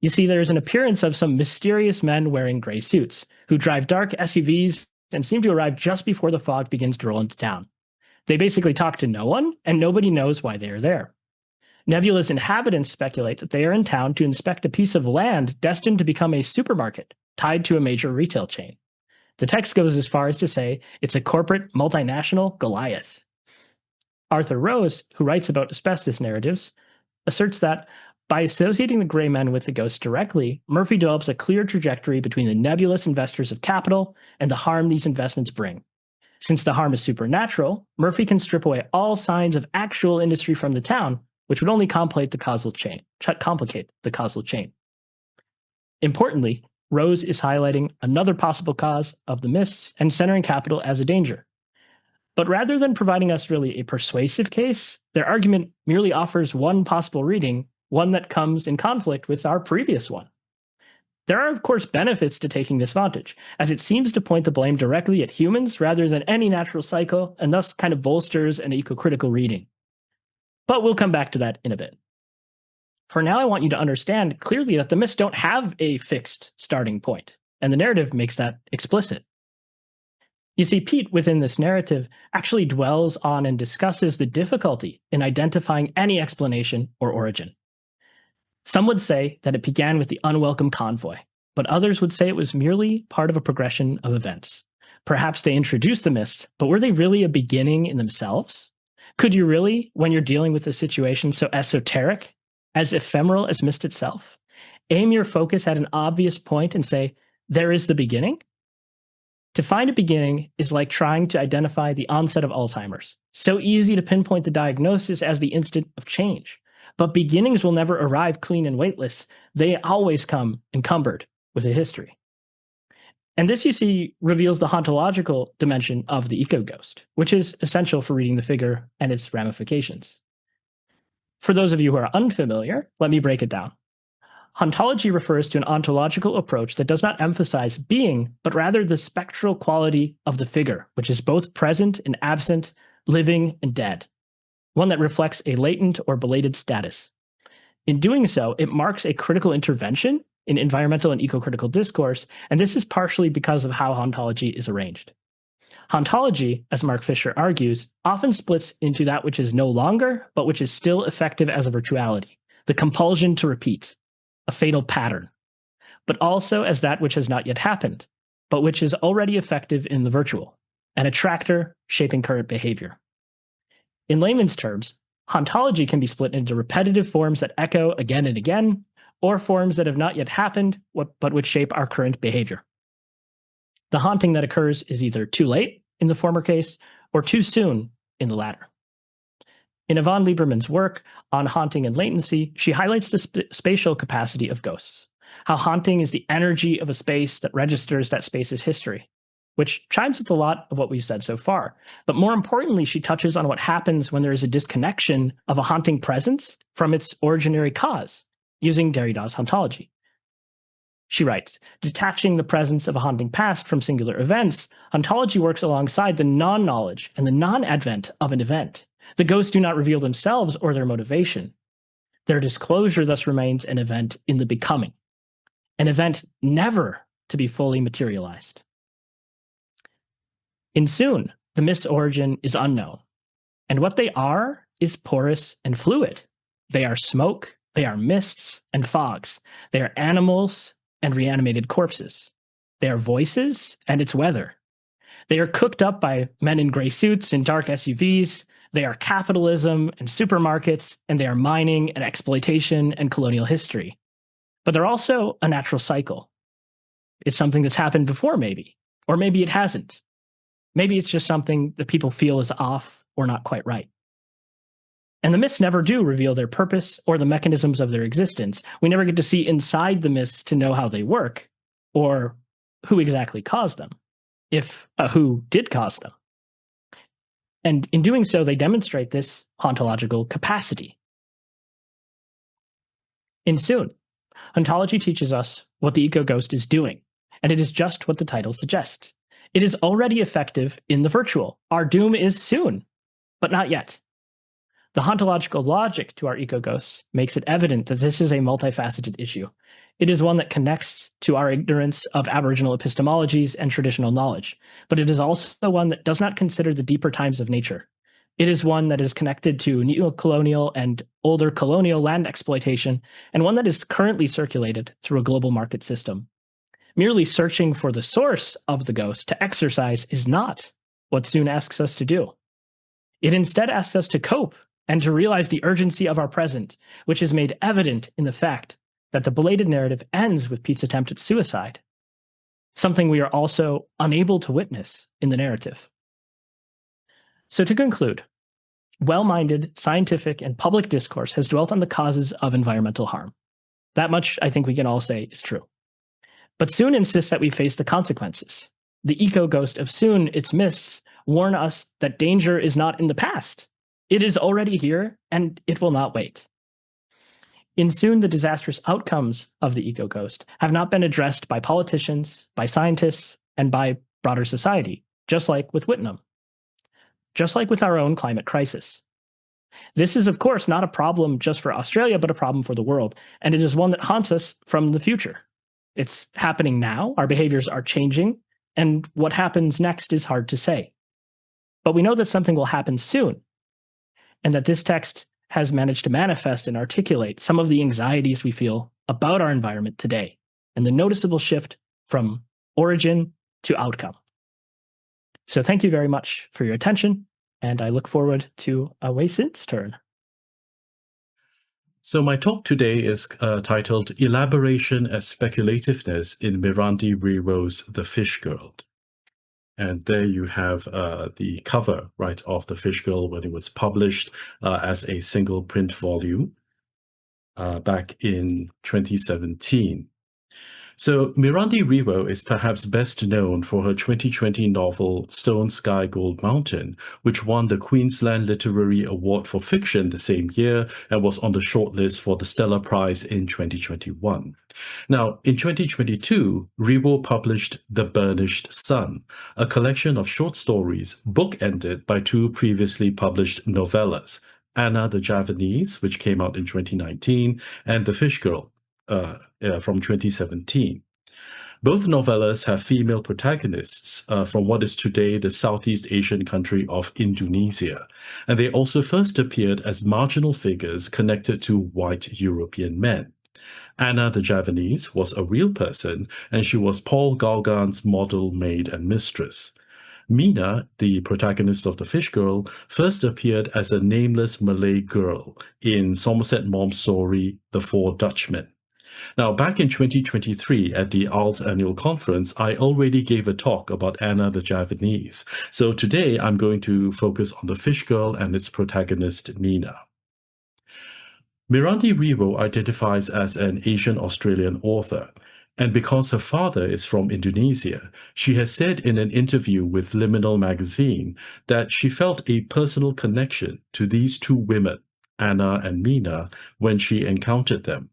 You see, there's an appearance of some mysterious men wearing gray suits, who drive dark SUVs and seem to arrive just before the fog begins to roll into town. They basically talk to no one, and nobody knows why they are there. Nebula's inhabitants speculate that they are in town to inspect a piece of land destined to become a supermarket, tied to a major retail chain. The text goes as far as to say it's a corporate multinational Goliath. Arthur Rose, who writes about asbestos narratives, asserts that by associating the gray men with the ghosts directly, Murphy develops a clear trajectory between the nebulous investors of capital and the harm these investments bring. Since the harm is supernatural, Murphy can strip away all signs of actual industry from the town, which would only complicate the causal chain. Importantly, Rose is highlighting another possible cause of the myths and centering capital as a danger. But rather than providing us really a persuasive case, their argument merely offers one possible reading, one that comes in conflict with our previous one. There are, of course, benefits to taking this vantage, as it seems to point the blame directly at humans rather than any natural cycle, and thus kind of bolsters an eco-critical reading. But we'll come back to that in a bit. For now, I want you to understand clearly that the myths don't have a fixed starting point, and the narrative makes that explicit. You see, Pete, within this narrative, actually dwells on and discusses the difficulty in identifying any explanation or origin. Some would say that it began with the unwelcome convoy, but others would say it was merely part of a progression of events. Perhaps they introduced the myths, but were they really a beginning in themselves? Could you really, when you're dealing with a situation so esoteric, as ephemeral as mist itself, aim your focus at an obvious point and say, there is the beginning? To find a beginning is like trying to identify the onset of Alzheimer's. So easy to pinpoint the diagnosis as the instant of change. But beginnings will never arrive clean and weightless. They always come encumbered with a history. And this, you see, reveals the hauntological dimension of the EcoGhost, which is essential for reading the figure and its ramifications. For those of you who are unfamiliar, let me break it down. Hauntology refers to an ontological approach that does not emphasize being, but rather the spectral quality of the figure, which is both present and absent, living and dead, one that reflects a latent or belated status. In doing so, it marks a critical intervention in environmental and eco-critical discourse, and this is partially because of how hauntology is arranged. Hauntology, as Mark Fisher argues, often splits into that which is no longer, but which is still effective as a virtuality, the compulsion to repeat, a fatal pattern, but also as that which has not yet happened, but which is already effective in the virtual, an attractor shaping current behavior. In layman's terms, hauntology can be split into repetitive forms that echo again and again, or forms that have not yet happened, but which shape our current behavior. The haunting that occurs is either too late in the former case or too soon in the latter. In Yvonne Lieberman's work on haunting and latency, she highlights the spatial capacity of ghosts. how haunting is the energy of a space that registers that space's history, which chimes with a lot of what we've said so far. But more importantly, she touches on what happens when there is a disconnection of a haunting presence from its originary cause, using Derrida's hauntology. She writes, detaching the presence of a haunting past from singular events, hauntology works alongside the non-knowledge and the non-advent of an event. The ghosts do not reveal themselves or their motivation. Their disclosure thus remains an event in the becoming, an event never to be fully materialized. In Soon, the mist's origin is unknown, and what they are is porous and fluid. They are smoke, they are mists and fogs, they are animals and reanimated corpses. They are voices and it's weather. They are cooked up by men in gray suits and dark SUVs. They are capitalism and supermarkets, and they are mining and exploitation and colonial history. But they're also a natural cycle. It's something that's happened before, maybe, or maybe it hasn't. Maybe it's just something that people feel is off or not quite right. And the myths never do reveal their purpose or the mechanisms of their existence. We never get to see inside the myths to know how they work or who exactly caused them, if who did cause them. And in doing so, they demonstrate this hauntological capacity. In Soon, hauntology teaches us what the EcoGhost is doing, and it is just what the title suggests. It is already effective in the virtual. Our doom is soon, but not yet. The hauntological logic to our EcoGhosts makes it evident that this is a multifaceted issue. It is one that connects to our ignorance of Aboriginal epistemologies and traditional knowledge, but it is also one that does not consider the deeper times of nature. It is one that is connected to neo-colonial and older colonial land exploitation, and one that is currently circulated through a global market system. Merely searching for the source of the ghost to exorcise is not what Soon asks us to do. It instead asks us to cope and to realize the urgency of our present, which is made evident in the fact that the belated narrative ends with Pete's attempt at suicide, something we are also unable to witness in the narrative. So to conclude, well-minded scientific and public discourse has dwelt on the causes of environmental harm. That much I think we can all say is true. But Soon insists that we face the consequences. The EcoGhost of Soon, its mists, warn us that danger is not in the past. It is already here, and it will not wait. In Soon, the disastrous outcomes of the EcoGhost have not been addressed by politicians, by scientists, and by broader society, just like with Whitnam, just like with our own climate crisis. This is, of course, not a problem just for Australia, but a problem for the world, and it is one that haunts us from the future. It's happening now, our behaviors are changing, and what happens next is hard to say. But we know that something will happen soon, and that this text has managed to manifest and articulate some of the anxieties we feel about our environment today, and the noticeable shift from origin to outcome. So thank you very much for your attention, and I look forward to Weihsin's turn. So my talk today is titled Elaboration as Speculativeness in Mirandi Riwoe's The Fish Girl. And there you have the cover, right, of The Fish Girl when it was published as a single print volume back in 2017. So Mirandi Riwoe is perhaps best known for her 2020 novel Stone Sky Gold Mountain, which won the Queensland Literary Award for Fiction the same year and was on the shortlist for the Stella Prize in 2021. Now, in 2022, Riwoe published The Burnished Sun, a collection of short stories bookended by two previously published novellas, Anna the Javanese, which came out in 2019, and The Fish Girl, from 2017. Both novellas have female protagonists from what is today the Southeast Asian country of Indonesia, and they also first appeared as marginal figures connected to white European men. Anna the Javanese was a real person, and she was Paul Gauguin's model, maid, and mistress. Mina, the protagonist of The Fish Girl, first appeared as a nameless Malay girl in Somerset Maugham's story The Four Dutchmen. Now, back in 2023 at the ALS annual conference, I already gave a talk about Anna the Javanese. So today I'm going to focus on The Fish Girl and its protagonist, Mina. Mirandi Riwoe identifies as an Asian Australian author, and because her father is from Indonesia, she has said in an interview with Liminal magazine that she felt a personal connection to these two women, Anna and Mina, when she encountered them.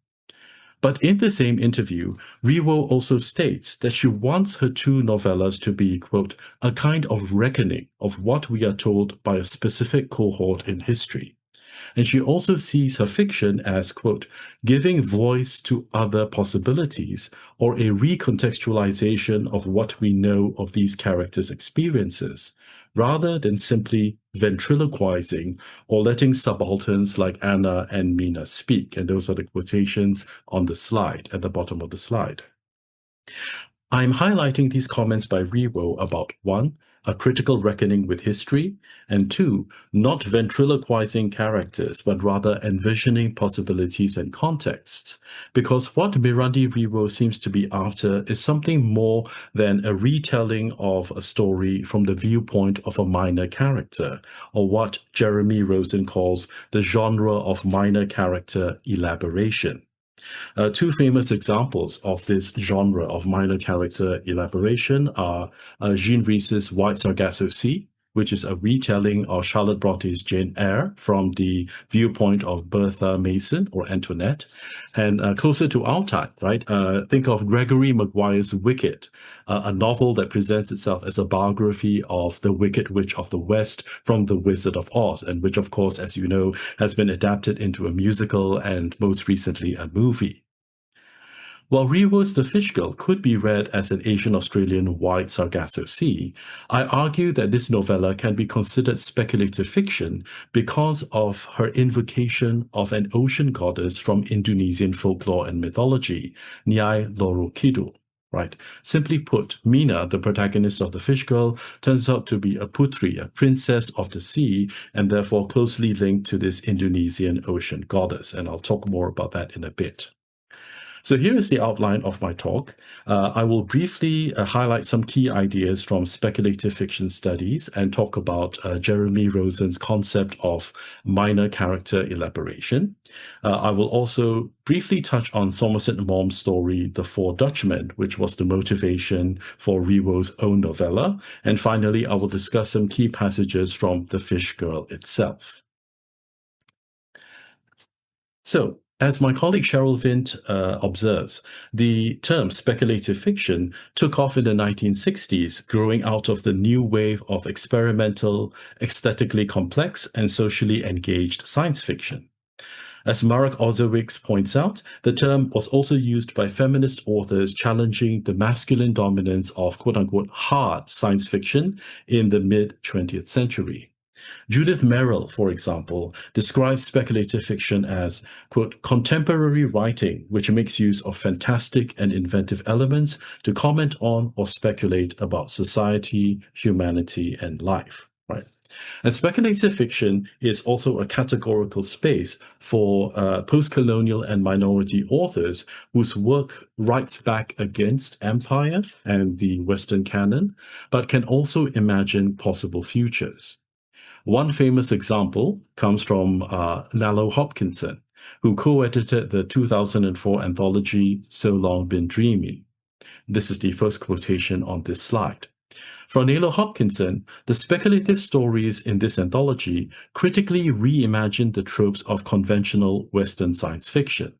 But in the same interview, Riwoe also states that she wants her two novellas to be, quote, a kind of reckoning of what we are told by a specific cohort in history. And she also sees her fiction as, quote, giving voice to other possibilities or a recontextualization of what we know of these characters' experiences, rather than simply ventriloquizing or letting subalterns like Anna and Mina speak. And those are the quotations on the slide, at the bottom of the slide. I'm highlighting these comments by Riwoe about 1, a critical reckoning with history, and 2, not ventriloquizing characters, but rather envisioning possibilities and contexts. Because what Mirandi Riwoe seems to be after is something more than a retelling of a story from the viewpoint of a minor character, or what Jeremy Rosen calls the genre of minor character elaboration. Two famous examples of this genre of minor character elaboration are Jean Rhys's White Sargasso Sea, which is a retelling of Charlotte Bronte's Jane Eyre from the viewpoint of Bertha Mason or Antoinette, and closer to our time, right? Think of Gregory Maguire's Wicked, a novel that presents itself as a biography of the Wicked Witch of the West from The Wizard of Oz, and which, of course, as you know, has been adapted into a musical and most recently a movie. While Riwoe's The Fish Girl could be read as an Asian-Australian White Sargasso Sea, I argue that this novella can be considered speculative fiction because of her invocation of an ocean goddess from Indonesian folklore and mythology, Nyai Loro Kidul. Right. Simply put, Mina, the protagonist of The Fish Girl, turns out to be a putri, a princess of the sea, and therefore closely linked to this Indonesian ocean goddess. And I'll talk more about that in a bit. So here is the outline of my talk. I will briefly highlight some key ideas from speculative fiction studies and talk about Jeremy Rosen's concept of minor character elaboration. I will also briefly touch on Somerset Maugham's story, The Four Dutchmen, which was the motivation for Riwoe's own novella. And finally, I will discuss some key passages from The Fish Girl itself. So, as my colleague Cheryl Vint observes, the term speculative fiction took off in the 1960s, growing out of the new wave of experimental, aesthetically complex, and socially engaged science fiction. As Marek Ozowicz points out, the term was also used by feminist authors challenging the masculine dominance of quote-unquote hard science fiction in the mid-20th century. Judith Merrill, for example, describes speculative fiction as, quote, contemporary writing, which makes use of fantastic and inventive elements to comment on or speculate about society, humanity, and life, right? And speculative fiction is also a categorical space for postcolonial and minority authors whose work writes back against empire and the Western canon, but can also imagine possible futures. One famous example comes from Nalo Hopkinson, who co-edited the 2004 anthology So Long Been Dreaming. This is the first quotation on this slide. For Nalo Hopkinson, the speculative stories in this anthology critically reimagine the tropes of conventional Western science fiction.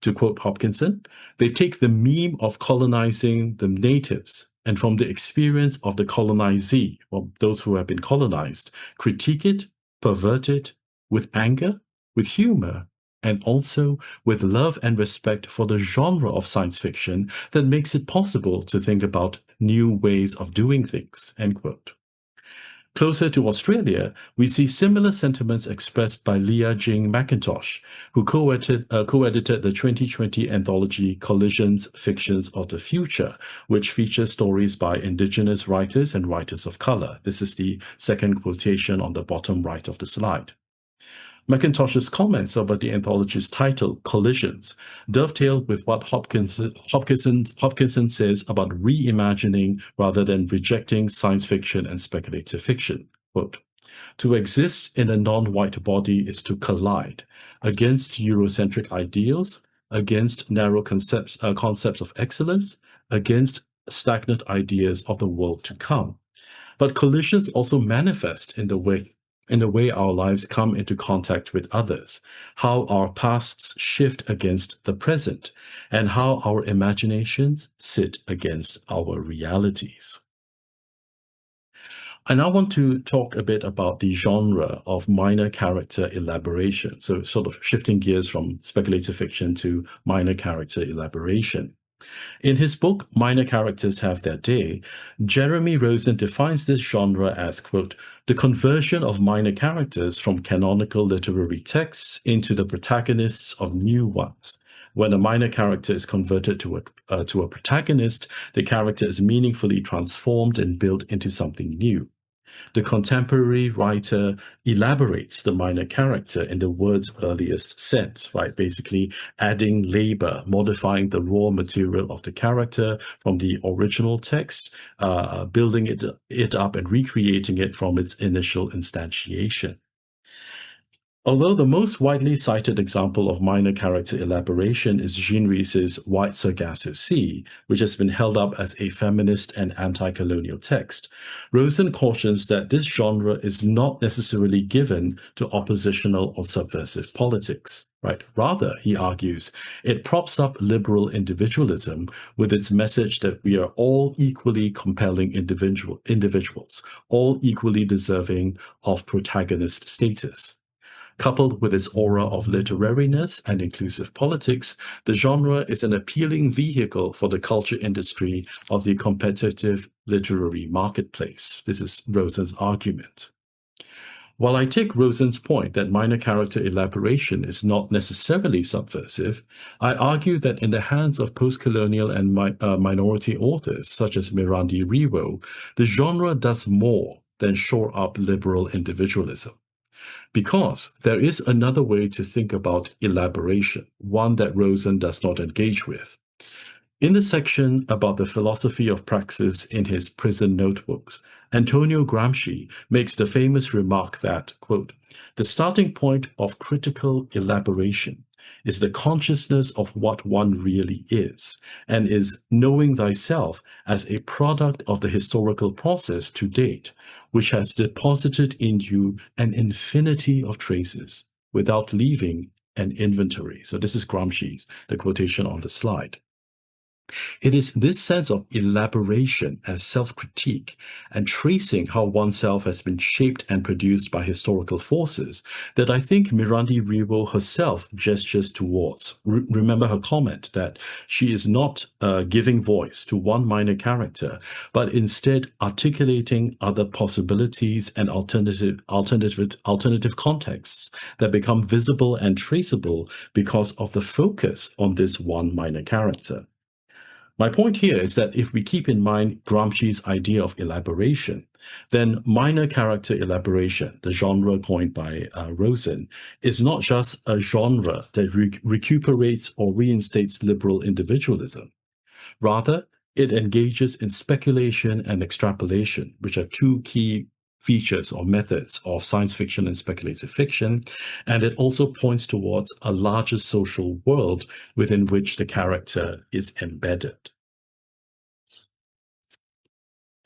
To quote Hopkinson, they take the meme of colonizing the natives and from the experience of the colonizee, or those who have been colonized, critique it, pervert it, with anger, with humor, and also with love and respect for the genre of science fiction that makes it possible to think about new ways of doing things, end quote. Closer to Australia, we see similar sentiments expressed by Leah Jing McIntosh, who co-edited the 2020 anthology Collisions, Fictions of the Future, which features stories by Indigenous writers and writers of color. This is the second quotation on the bottom right of the slide. McIntosh's comments about the anthology's title, Collisions, dovetail with what Hopkinson says about reimagining rather than rejecting science fiction and speculative fiction. Quote, To exist in a non-white body is to collide against Eurocentric ideals, against narrow concepts of excellence, against stagnant ideas of the world to come. But collisions also manifest in the way our lives come into contact with others, how our pasts shift against the present, and how our imaginations sit against our realities. I now want to talk a bit about the genre of minor character elaboration, so sort of shifting gears from speculative fiction to minor character elaboration. In his book, Minor Characters Have Their Day, Jeremy Rosen defines this genre as, quote, the conversion of minor characters from canonical literary texts into the protagonists of new ones. When a minor character is converted to a protagonist, the character is meaningfully transformed and built into something new. The contemporary writer elaborates the minor character in the word's earliest sense, right? Basically adding labor, modifying the raw material of the character from the original text, building it up and recreating it from its initial instantiation. Although the most widely cited example of minor character elaboration is Jean Rhys's White Sargasso Sea, which has been held up as a feminist and anti-colonial text, Rosen cautions that this genre is not necessarily given to oppositional or subversive politics. Right. Rather, he argues, it props up liberal individualism with its message that we are all equally compelling individuals, all equally deserving of protagonist status. Coupled with its aura of literariness and inclusive politics, the genre is an appealing vehicle for the culture industry of the competitive literary marketplace. This is Rosen's argument. While I take Rosen's point that minor character elaboration is not necessarily subversive, I argue that in the hands of postcolonial and minority authors such as Mirandi Riwoe, the genre does more than shore up liberal individualism. Because there is another way to think about elaboration, one that Rosen does not engage with. In the section about the philosophy of praxis in his prison notebooks, Antonio Gramsci makes the famous remark that, quote, the starting point of critical elaboration is the consciousness of what one really is, and is knowing thyself as a product of the historical process to date, which has deposited in you an infinity of traces without leaving an inventory. So this is Gramsci's, the quotation on the slide. It is this sense of elaboration as self-critique and tracing how oneself has been shaped and produced by historical forces that I think Mirandi Riwoe herself gestures towards. Remember her comment that she is not giving voice to one minor character, but instead articulating other possibilities and alternative contexts that become visible and traceable because of the focus on this one minor character. My point here is that if we keep in mind Gramsci's idea of elaboration, then minor character elaboration, the genre coined by Rosen, is not just a genre that recuperates or reinstates liberal individualism. Rather, it engages in speculation and extrapolation, which are two key features or methods of science fiction and speculative fiction, and it also points towards a larger social world within which the character is embedded.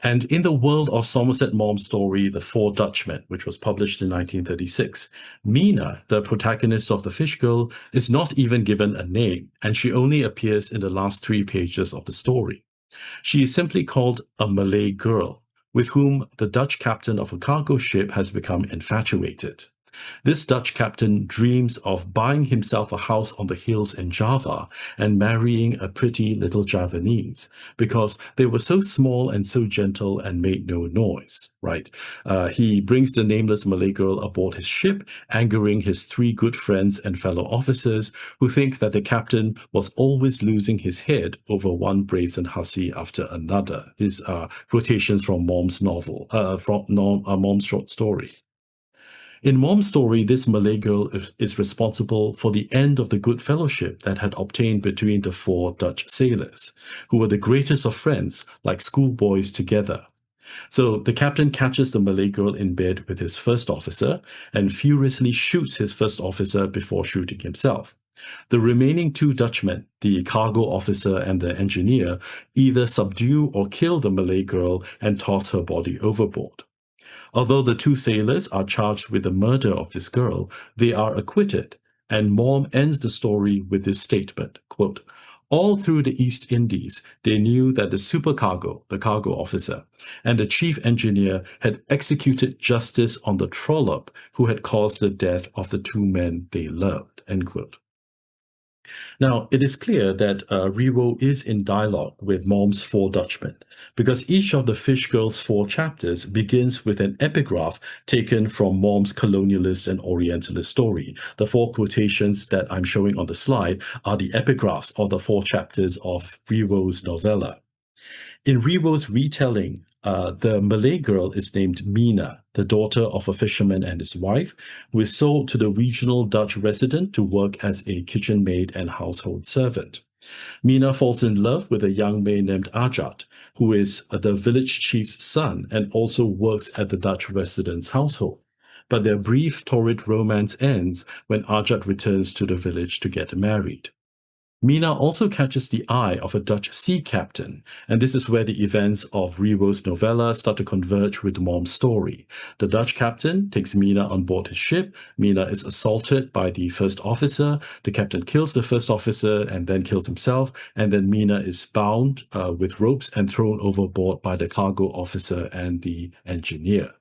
And in the world of Somerset Maugham's story, The Four Dutchmen, which was published in 1936, Mina, the protagonist of The Fish Girl, is not even given a name, and she only appears in the last 3 pages of the story. She is simply called a Malay girl, with whom the Dutch captain of a cargo ship has become infatuated. This Dutch captain dreams of buying himself a house on the hills in Java and marrying a pretty little Javanese because they were so small and so gentle and made no noise, right? He brings the nameless Malay girl aboard his ship, angering his 3 good friends and fellow officers who think that the captain was always losing his head over one brazen hussy after another. These are quotations from Maugham's novel, from Maugham's short story. In Maugham's story, this Malay girl is responsible for the end of the good fellowship that had obtained between the 4 Dutch sailors, who were the greatest of friends, like schoolboys together. So the captain catches the Malay girl in bed with his first officer and furiously shoots his first officer before shooting himself. The remaining two Dutchmen, the cargo officer and the engineer, either subdue or kill the Malay girl and toss her body overboard. Although the two sailors are charged with the murder of this girl, they are acquitted, and Maugham ends the story with this statement, quote, all through the East Indies, they knew that the supercargo, the cargo officer, and the chief engineer had executed justice on the trollop who had caused the death of the two men they loved, end quote. Now, it is clear that Riwoe is in dialogue with Maugham's four Dutchmen, because each of the Fish Girl's four chapters begins with an epigraph taken from Maugham's colonialist and orientalist story. The four quotations that I'm showing on the slide are the epigraphs of the four chapters of Riwoe's novella. In Riwoe's retelling, the Malay girl is named Mina, the daughter of a fisherman and his wife, who is sold to the regional Dutch resident to work as a kitchen maid and household servant. Mina falls in love with a young man named Ajat, who is the village chief's son and also works at the Dutch resident's household. But their brief, torrid romance ends when Ajat returns to the village to get married. Mina also catches the eye of a Dutch sea captain, and this is where the events of Riwoe's novella start to converge with Maugham's story. The Dutch captain takes Mina on board his ship. Mina is assaulted by the first officer. The captain kills the first officer and then kills himself, and then Mina is bound with ropes and thrown overboard by the cargo officer and the engineer.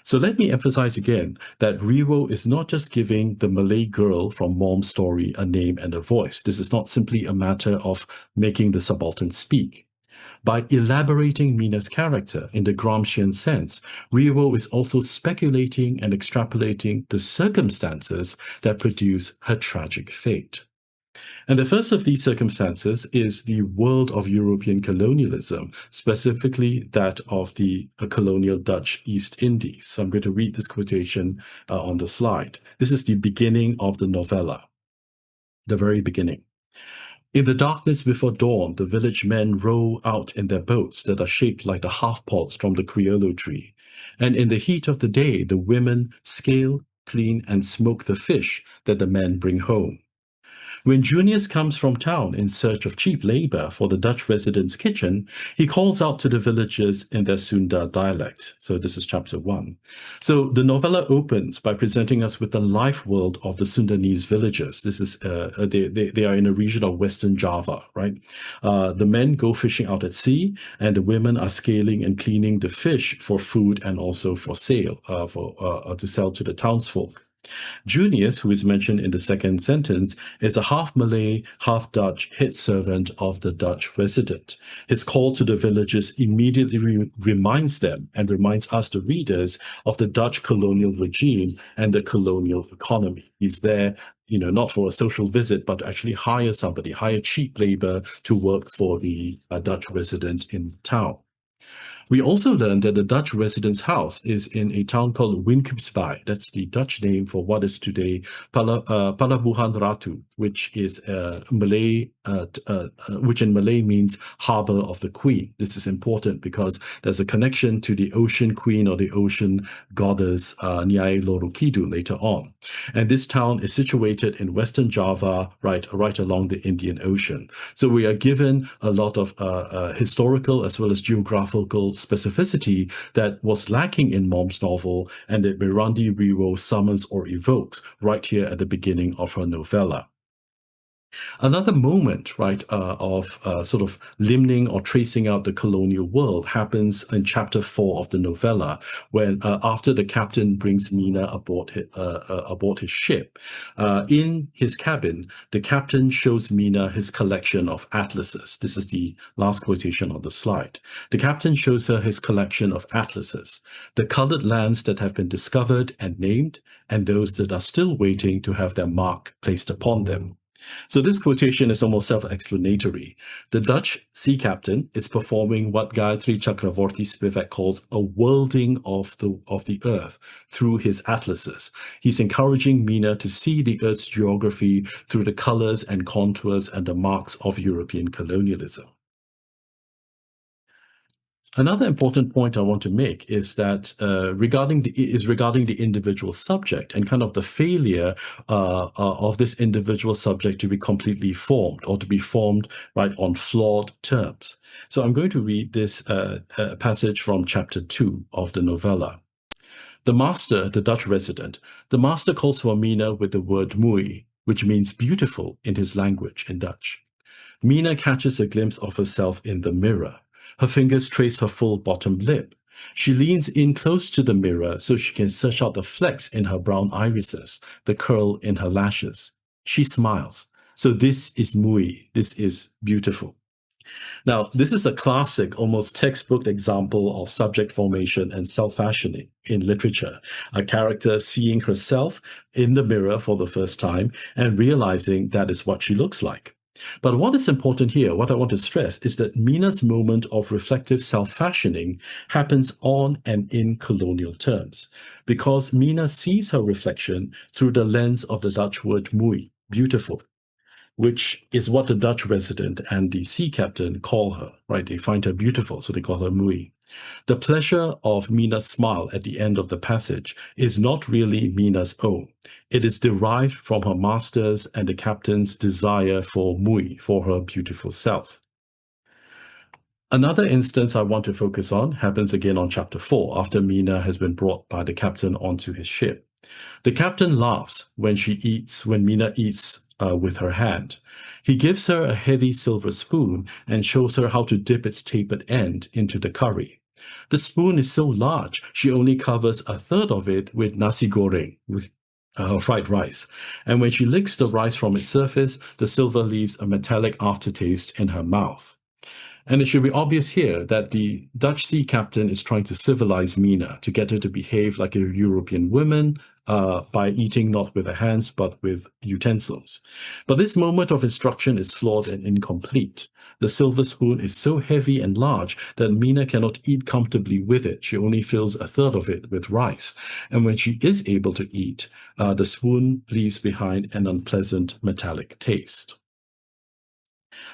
So let me emphasize again that Riwoe is not just giving the Malay girl from Maugham's story a name and a voice. This is not simply a matter of making the subaltern speak. By elaborating Mina's character in the Gramscian sense, Riwoe is also speculating and extrapolating the circumstances that produce her tragic fate. And the first of these circumstances is the world of European colonialism, specifically that of the colonial Dutch East Indies. So I'm going to read this quotation on the slide. This is the beginning of the novella, the very beginning. In the darkness before dawn, the village men row out in their boats that are shaped like the half-pods from the criollo tree. And in the heat of the day, the women scale, clean, and smoke the fish that the men bring home. When Junius comes from town in search of cheap labor for the Dutch resident's kitchen, he calls out to the villagers in their Sunda dialect. So this is chapter 1. So the novella opens by presenting us with the life world of the Sundanese villagers. This is they are in a region of Western Java, right? The men go fishing out at sea, and the women are scaling and cleaning the fish for food and also for sale, to sell to the townsfolk. Junius, who is mentioned in the second sentence, is a half Malay, half Dutch head servant of the Dutch resident. His call to the villagers immediately reminds them and reminds us, the readers, of the Dutch colonial regime and the colonial economy. He's there, not for a social visit, but to actually hire somebody, hire cheap labor to work for the Dutch resident in town. We also learned that the Dutch resident's house is in a town called Winkepsbaai. That's the Dutch name for what is today Palabuhan Ratu, which is Malay, which in Malay means harbor of the queen. This is important because there's a connection to the ocean queen or the ocean goddess Nyai Lorukidu later on. And this town is situated in Western Java, right along the Indian Ocean. So we are given a lot of historical as well as geographical specificity that was lacking in Maugham's novel and that Mirandi Riwoe summons or evokes right here at the beginning of her novella. Another moment, right, of sort of limning or tracing out the colonial world happens in chapter 4 of the novella, when after the captain brings Mina aboard his ship. In his cabin, the captain shows Mina his collection of atlases. This is the last quotation on the slide. The captain shows her his collection of atlases, the colored lands that have been discovered and named, and those that are still waiting to have their mark placed upon them. So this quotation is almost self-explanatory. The Dutch sea captain is performing what Gayatri Chakravorty Spivak calls a worlding of the earth through his atlases. He's encouraging Mina to see the earth's geography through the colors and contours and the marks of European colonialism. Another important point I want to make is that regarding the individual subject and kind of the failure of this individual subject to be completely formed or to be formed right on flawed terms. So I'm going to read this passage from chapter 2 of the novella. The master, the Dutch resident, the master calls for Mina with the word mooi, which means beautiful in his language in Dutch. Mina catches a glimpse of herself in the mirror. Her fingers trace her full bottom lip. She leans in close to the mirror so she can search out the flecks in her brown irises, the curl in her lashes. She smiles. So this is mooi. This is beautiful. Now, this is a classic, almost textbook example of subject formation and self-fashioning in literature. A character seeing herself in the mirror for the first time and realizing that is what she looks like. But what is important here, what I want to stress, is that Mina's moment of reflective self-fashioning happens on and in colonial terms, because Mina sees her reflection through the lens of the Dutch word mooi, beautiful, which is what the Dutch resident and the sea captain call her, right? They find her beautiful, so they call her mooi. The pleasure of Mina's smile at the end of the passage is not really Mina's own. It is derived from her master's and the captain's desire for mooi, for her beautiful self. Another instance I want to focus on happens again on chapter 4, after Mina has been brought by the captain onto his ship. The captain laughs when Mina eats with her hand. He gives her a heavy silver spoon and shows her how to dip its tapered end into the curry. The spoon is so large, she only covers a third of it with nasi goreng, fried rice. And when she licks the rice from its surface, the silver leaves a metallic aftertaste in her mouth. And it should be obvious here that the Dutch sea captain is trying to civilize Mina, to get her to behave like a European woman by eating not with her hands but with utensils. But this moment of instruction is flawed and incomplete. The silver spoon is so heavy and large that Mina cannot eat comfortably with it. She only fills a third of it with rice. And when she is able to eat, the spoon leaves behind an unpleasant metallic taste.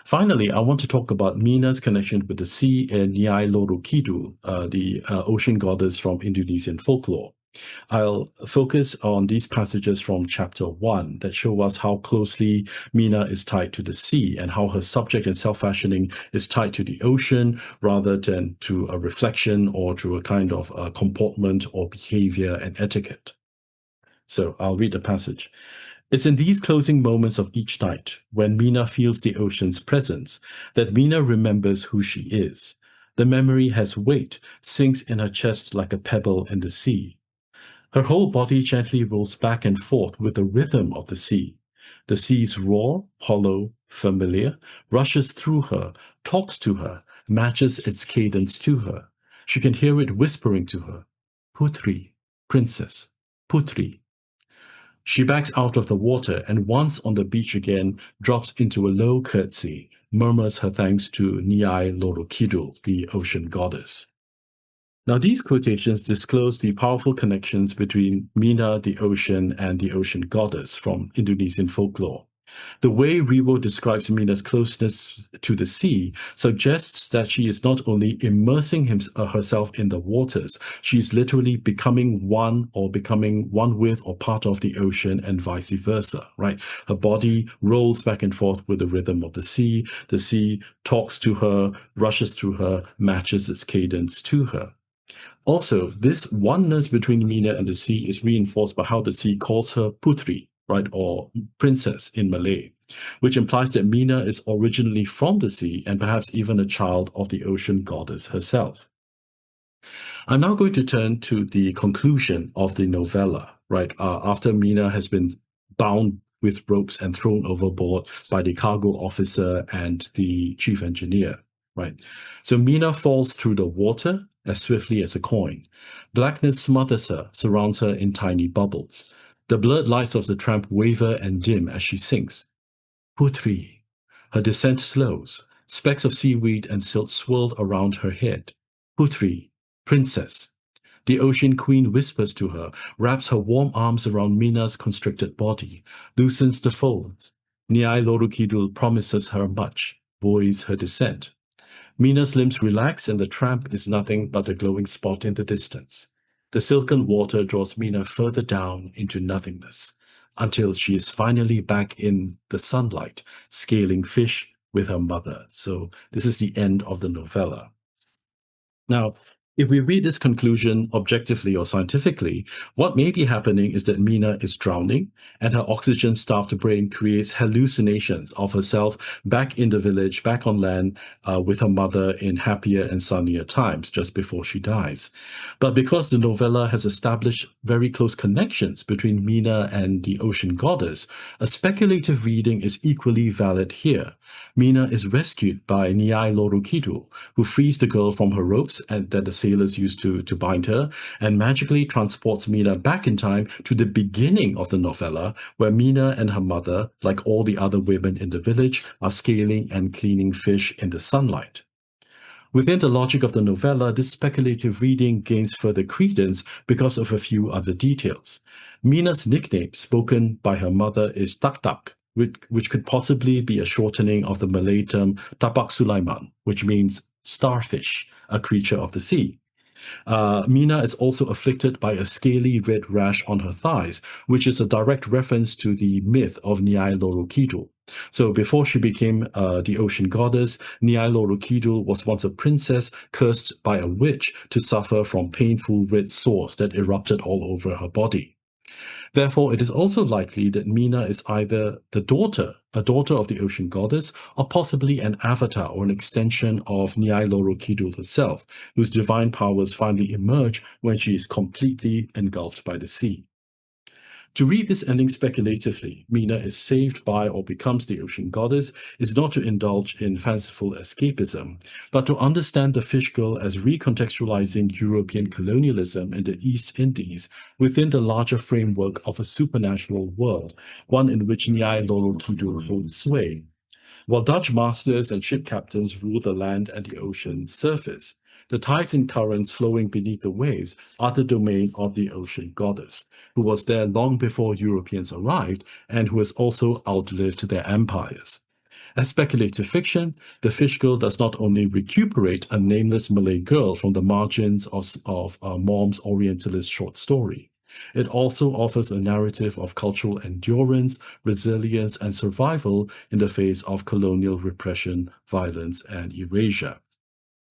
Finally, I want to talk about Mina's connection with the sea and Nyai Loro Kidul, the ocean goddess from Indonesian folklore. I'll focus on these passages from chapter 1 that show us how closely Mina is tied to the sea and how her subject and self-fashioning is tied to the ocean rather than to a reflection or to a kind of comportment or behavior and etiquette. So I'll read the passage. It's in these closing moments of each night, when Mina feels the ocean's presence, that Mina remembers who she is. The memory has weight, sinks in her chest like a pebble in the sea. Her whole body gently rolls back and forth with the rhythm of the sea. The sea's roar, hollow, familiar, rushes through her, talks to her, matches its cadence to her. She can hear it whispering to her, Putri, princess, Putri. She backs out of the water and once on the beach again, drops into a low curtsy, murmurs her thanks to Nyai Loro Kidul, the ocean goddess. Now, these quotations disclose the powerful connections between Mina, the ocean, and the ocean goddess from Indonesian folklore. The way Riwoe describes Mina's closeness to the sea suggests that she is not only immersing herself in the waters, she is literally becoming one with or part of the ocean and vice versa, right? Her body rolls back and forth with the rhythm of the sea talks to her, rushes through her, matches its cadence to her. Also, this oneness between Mina and the sea is reinforced by how the sea calls her Putri, right, or princess in Malay, which implies that Mina is originally from the sea and perhaps even a child of the ocean goddess herself. I'm now going to turn to the conclusion of the novella, right, after Mina has been bound with ropes and thrown overboard by the cargo officer and the chief engineer, right? So Mina falls through the water as swiftly as a coin. Blackness smothers her, surrounds her in tiny bubbles. The blurred lights of the tramp waver and dim as she sinks. Putri. Her descent slows. Specks of seaweed and silt swirled around her head. Putri. Princess. The ocean queen whispers to her, wraps her warm arms around Mina's constricted body, loosens the folds. Nyai Loro Kidul promises her much, buoys her descent. Mina's limbs relax, and the tramp is nothing but a glowing spot in the distance. The silken water draws Mina further down into nothingness, until she is finally back in the sunlight, scaling fish with her mother. So this is the end of the novella. Now, if we read this conclusion objectively or scientifically, what may be happening is that Mina is drowning, and her oxygen-starved brain creates hallucinations of herself back in the village, back on land, with her mother in happier and sunnier times just before she dies. But because the novella has established very close connections between Mina and the ocean goddess, a speculative reading is equally valid here. Mina is rescued by Nyai Lorukidul, who frees the girl from her ropes and that the sailors used to bind her, and magically transports Mina back in time to the beginning of the novella, where Mina and her mother, like all the other women in the village, are scaling and cleaning fish in the sunlight. Within the logic of the novella, this speculative reading gains further credence because of a few other details. Mina's nickname, spoken by her mother, is Tak Tak, which could possibly be a shortening of the Malay term Tapak Sulaiman, which means starfish, a creature of the sea. Mina is also afflicted by a scaly red rash on her thighs, which is a direct reference to the myth of Nyai Lorukidul. So before she became the ocean goddess, Nyai Lorukidul was once a princess cursed by a witch to suffer from painful red sores that erupted all over her body. Therefore, it is also likely that Mina is either a daughter of the ocean goddess, or possibly an avatar or an extension of Nyai Lorukidul herself, whose divine powers finally emerge when she is completely engulfed by the sea. To read this ending speculatively, Mina is saved by or becomes the ocean goddess, is not to indulge in fanciful escapism, but to understand the fish girl as recontextualizing European colonialism in the East Indies within the larger framework of a supernatural world, one in which Nyai Lorukidul holds sway. While Dutch masters and ship captains rule the land and the ocean's surface, the tides and currents flowing beneath the waves are the domain of the ocean goddess, who was there long before Europeans arrived and who has also outlived their empires. As speculative fiction, The Fish Girl does not only recuperate a nameless Malay girl from the margins of Mom's Orientalist short story. It also offers a narrative of cultural endurance, resilience, and survival in the face of colonial repression, violence, and erasure.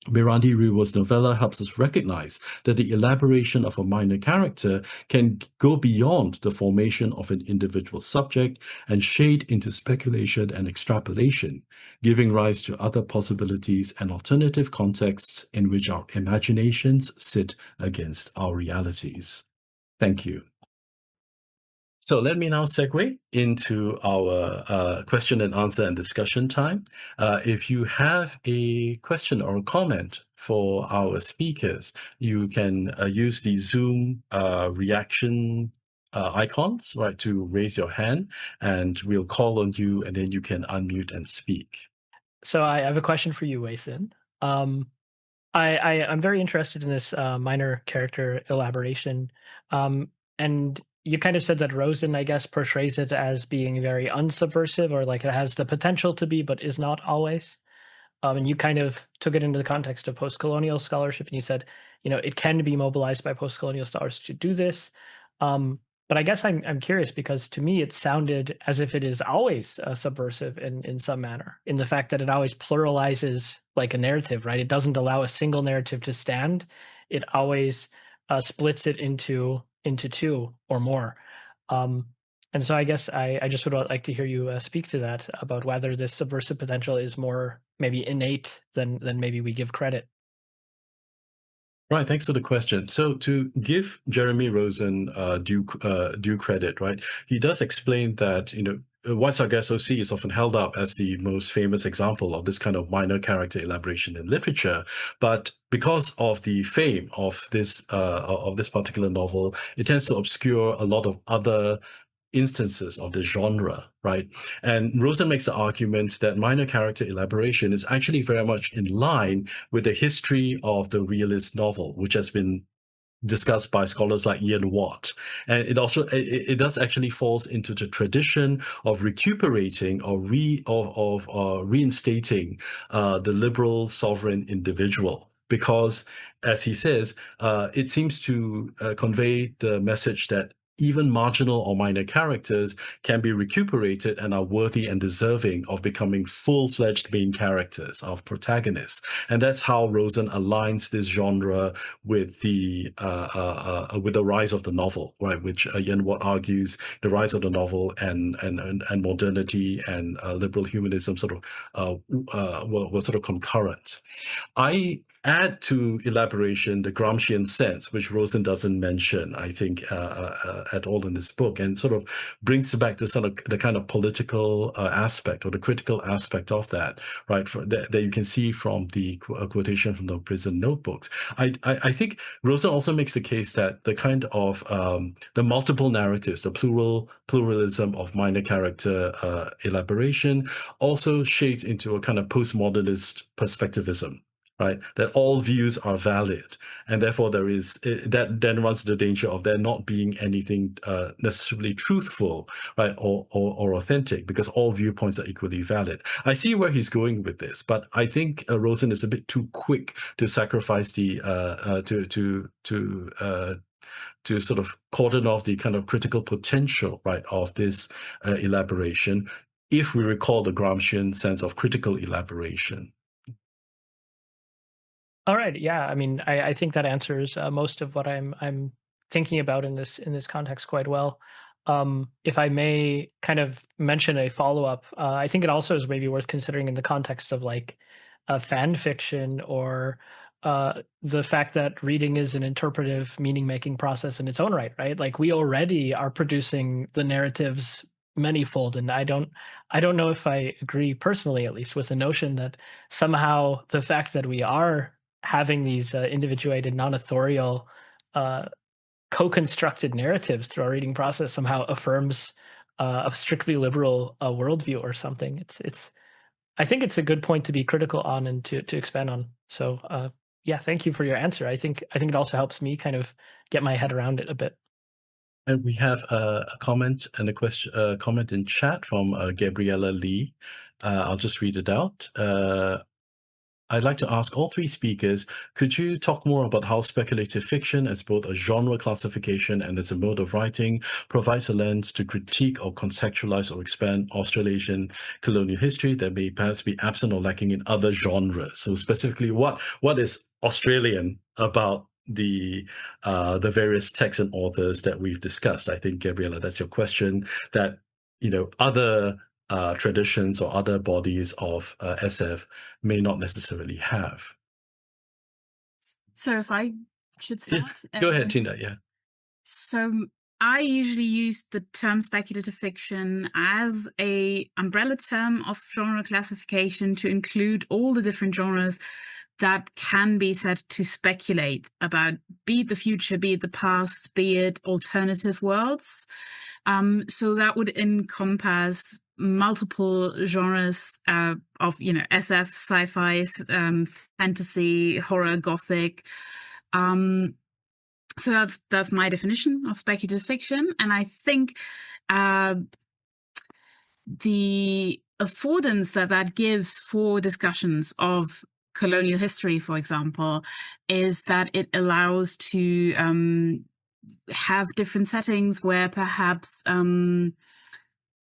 Mirandi Riwoe's novella helps us recognize that the elaboration of a minor character can go beyond the formation of an individual subject and shade into speculation and extrapolation, giving rise to other possibilities and alternative contexts in which our imaginations sit against our realities. Thank you. So let me now segue into our question and answer and discussion time. If you have a question or a comment for our speakers, you can use the Zoom reaction icons, right, to raise your hand, and we'll call on you, and then you can unmute and speak. So I have a question for you, Weihsin. I'm very interested in this minor character elaboration. And you kind of said that Rosen, I guess, portrays it as being very unsubversive, or like it has the potential to be, but is not always. And you kind of took it into the context of post-colonial scholarship, and you said, it can be mobilized by post-colonial scholars to do this. But I guess I'm curious, because to me it sounded as if it is always subversive in some manner, in the fact that it always pluralizes like a narrative, right? It doesn't allow a single narrative to stand. It always splits it into two or more. And so I guess I just would like to hear you speak to that, about whether this subversive potential is more maybe innate than maybe we give credit. Right, thanks for the question. So to give Jeremy Rosen due credit, right? He does explain that White Sargasso Sea is often held up as the most famous example of this kind of minor character elaboration in literature, but because of the fame of this particular novel, it tends to obscure a lot of other instances of the genre, right? And Rosen makes the argument that minor character elaboration is actually very much in line with the history of the realist novel, which has been discussed by scholars like Ian Watt. And it does actually falls into the tradition of recuperating or reinstating the liberal sovereign individual. Because, as he says, it seems to convey the message that even marginal or minor characters can be recuperated and are worthy and deserving of becoming full-fledged main characters, of protagonists. And that's how Rosen aligns this genre with the rise of the novel, right? Which Ian Watt argues the rise of the novel and modernity and liberal humanism sort of were sort of concurrent. I add to elaboration the Gramscian sense, which Rosen doesn't mention, I think, at all in this book, and sort of brings back the sort of the kind of political aspect or the critical aspect of that, right? That you can see from the quotation from the prison notebooks. I think Rosen also makes the case that the kind of the multiple narratives, the pluralism of minor character elaboration, also shades into a kind of postmodernist perspectivism, right? That all views are valid, and therefore that then runs the danger of there not being anything necessarily truthful, right, or authentic, because all viewpoints are equally valid. I see where he's going with this, but I think Rosen is a bit too quick to sacrifice the to sort of cordon off the kind of critical potential, right, of this elaboration, if we recall the Gramscian sense of critical elaboration. All right. Yeah. I mean, I think that answers most of what I'm thinking about in this context quite well. If I may kind of mention a follow up, I think it also is maybe worth considering in the context of like fan fiction or the fact that reading is an interpretive meaning making process in its own right. Right. Like we already are producing the narratives manyfold, and I don't know if I agree personally, at least, with the notion that somehow the fact that we are having these individuated, non-authorial, uh, co-constructed narratives through our reading process somehow affirms a strictly liberal worldview or something. It's. I think it's a good point to be critical on and to expand on. So yeah, thank you for your answer. I think it also helps me kind of get my head around it a bit. And we have a comment and a question, comment in chat from Gabriella Lee. I'll just read it out. I'd like to ask all three speakers, could you talk more about how speculative fiction, as both a genre classification and as a mode of writing, provides a lens to critique or conceptualize or expand Australasian colonial history that may perhaps be absent or lacking in other genres? So specifically, what is Australian about the various texts and authors that we've discussed? I think, Gabriella, that's your question, that, other traditions or other bodies of SF may not necessarily have. So if I should start. Go ahead, Tina. Yeah. So I usually use the term speculative fiction as a umbrella term of genre classification to include all the different genres that can be said to speculate about, be it the future, be it the past, be it alternative worlds. So that would encompass multiple genres of SF, sci-fi, fantasy, horror, gothic. So that's my definition of speculative fiction, and I think the affordance that gives for discussions of colonial history, for example, is that it allows to have different settings where perhaps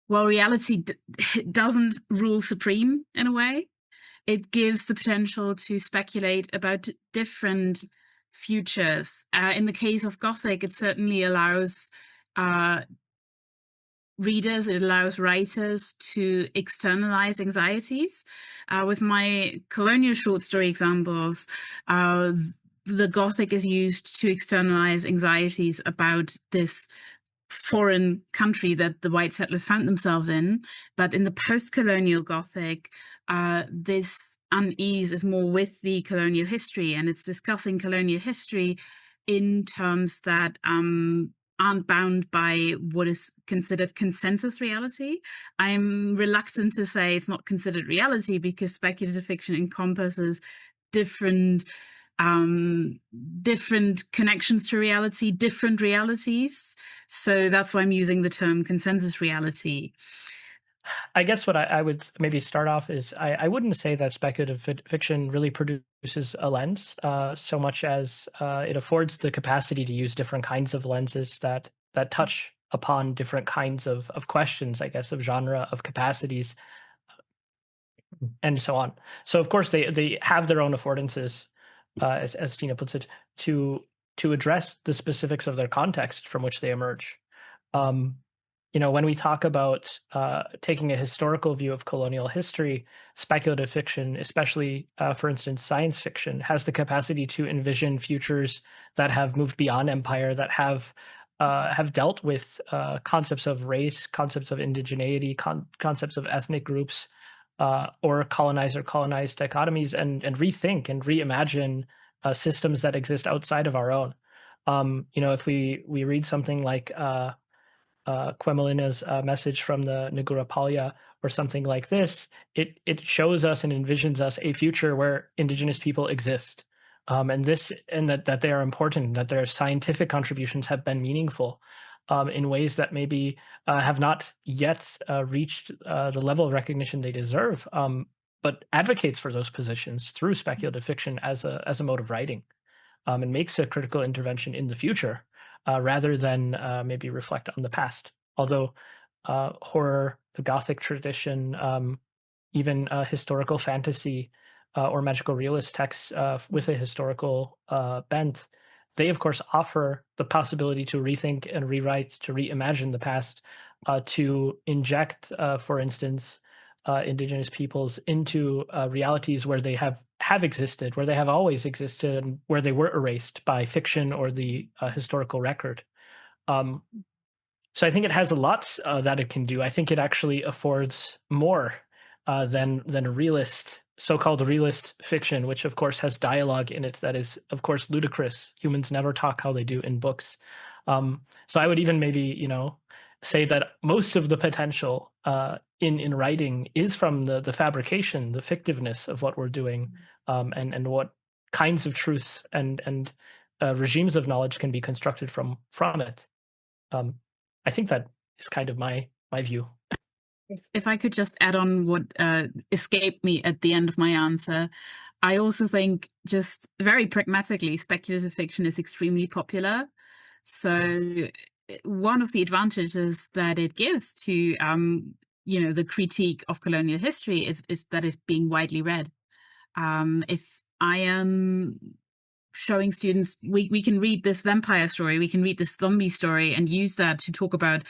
reality doesn't rule supreme in a way. It gives the potential to speculate about different futures. In the case of Gothic, it certainly allows readers, it allows writers to externalize anxieties. With my colonial short story examples, the Gothic is used to externalize anxieties about this foreign country that the white settlers found themselves in. But in the post-colonial Gothic, this unease is more with the colonial history, and it's discussing colonial history in terms that aren't bound by what is considered consensus reality. I'm reluctant to say it's not considered reality because speculative fiction encompasses different different connections to reality, different realities. So that's why I'm using the term consensus reality. I guess what I would maybe start off is I wouldn't say that speculative fiction really produces a lens so much as it affords the capacity to use different kinds of lenses that touch upon different kinds of questions, I guess, of genre, of capacities, and so on. So of course they have their own affordances, as Tina puts it, to address the specifics of their context from which they emerge. Um, when we talk about taking a historical view of colonial history, speculative fiction, especially, for instance, science fiction, has the capacity to envision futures that have moved beyond empire, that have dealt with concepts of race, concepts of indigeneity, concepts of ethnic groups, or colonized dichotomies, and rethink and reimagine systems that exist outside of our own. If we read something like Quemolina's message from the Nagura Palya or something like this, it shows us and envisions us a future where indigenous people exist, and that they are important, that their scientific contributions have been meaningful in ways that maybe have not yet reached the level of recognition they deserve, but advocates for those positions through speculative fiction as a mode of writing, and makes a critical intervention in the future rather than maybe reflect on the past. Although horror, the Gothic tradition, even historical fantasy or magical realist texts with a historical bent, they of course offer the possibility to rethink and rewrite, to reimagine the past, to inject, for instance, indigenous peoples into realities where they have existed, where they have always existed, and where they were erased by fiction or the historical record. Um, so I think it has a lot that it can do. I think it actually affords more than a realist, so-called realist fiction, which of course has dialogue in it that is, of course, ludicrous. Humans never talk how they do in books. So I would even maybe, say that most of the potential in writing is from the fabrication, the fictiveness of what we're doing, and what kinds of truths and regimes of knowledge can be constructed from it. Um, I think that is kind of my view. If I could just add on what escaped me at the end of my answer, I also think, just very pragmatically, speculative fiction is extremely popular. So one of the advantages that it gives to the critique of colonial history is that it's being widely read. If I am showing students, we can read this vampire story, we can read this zombie story, and use that to talk about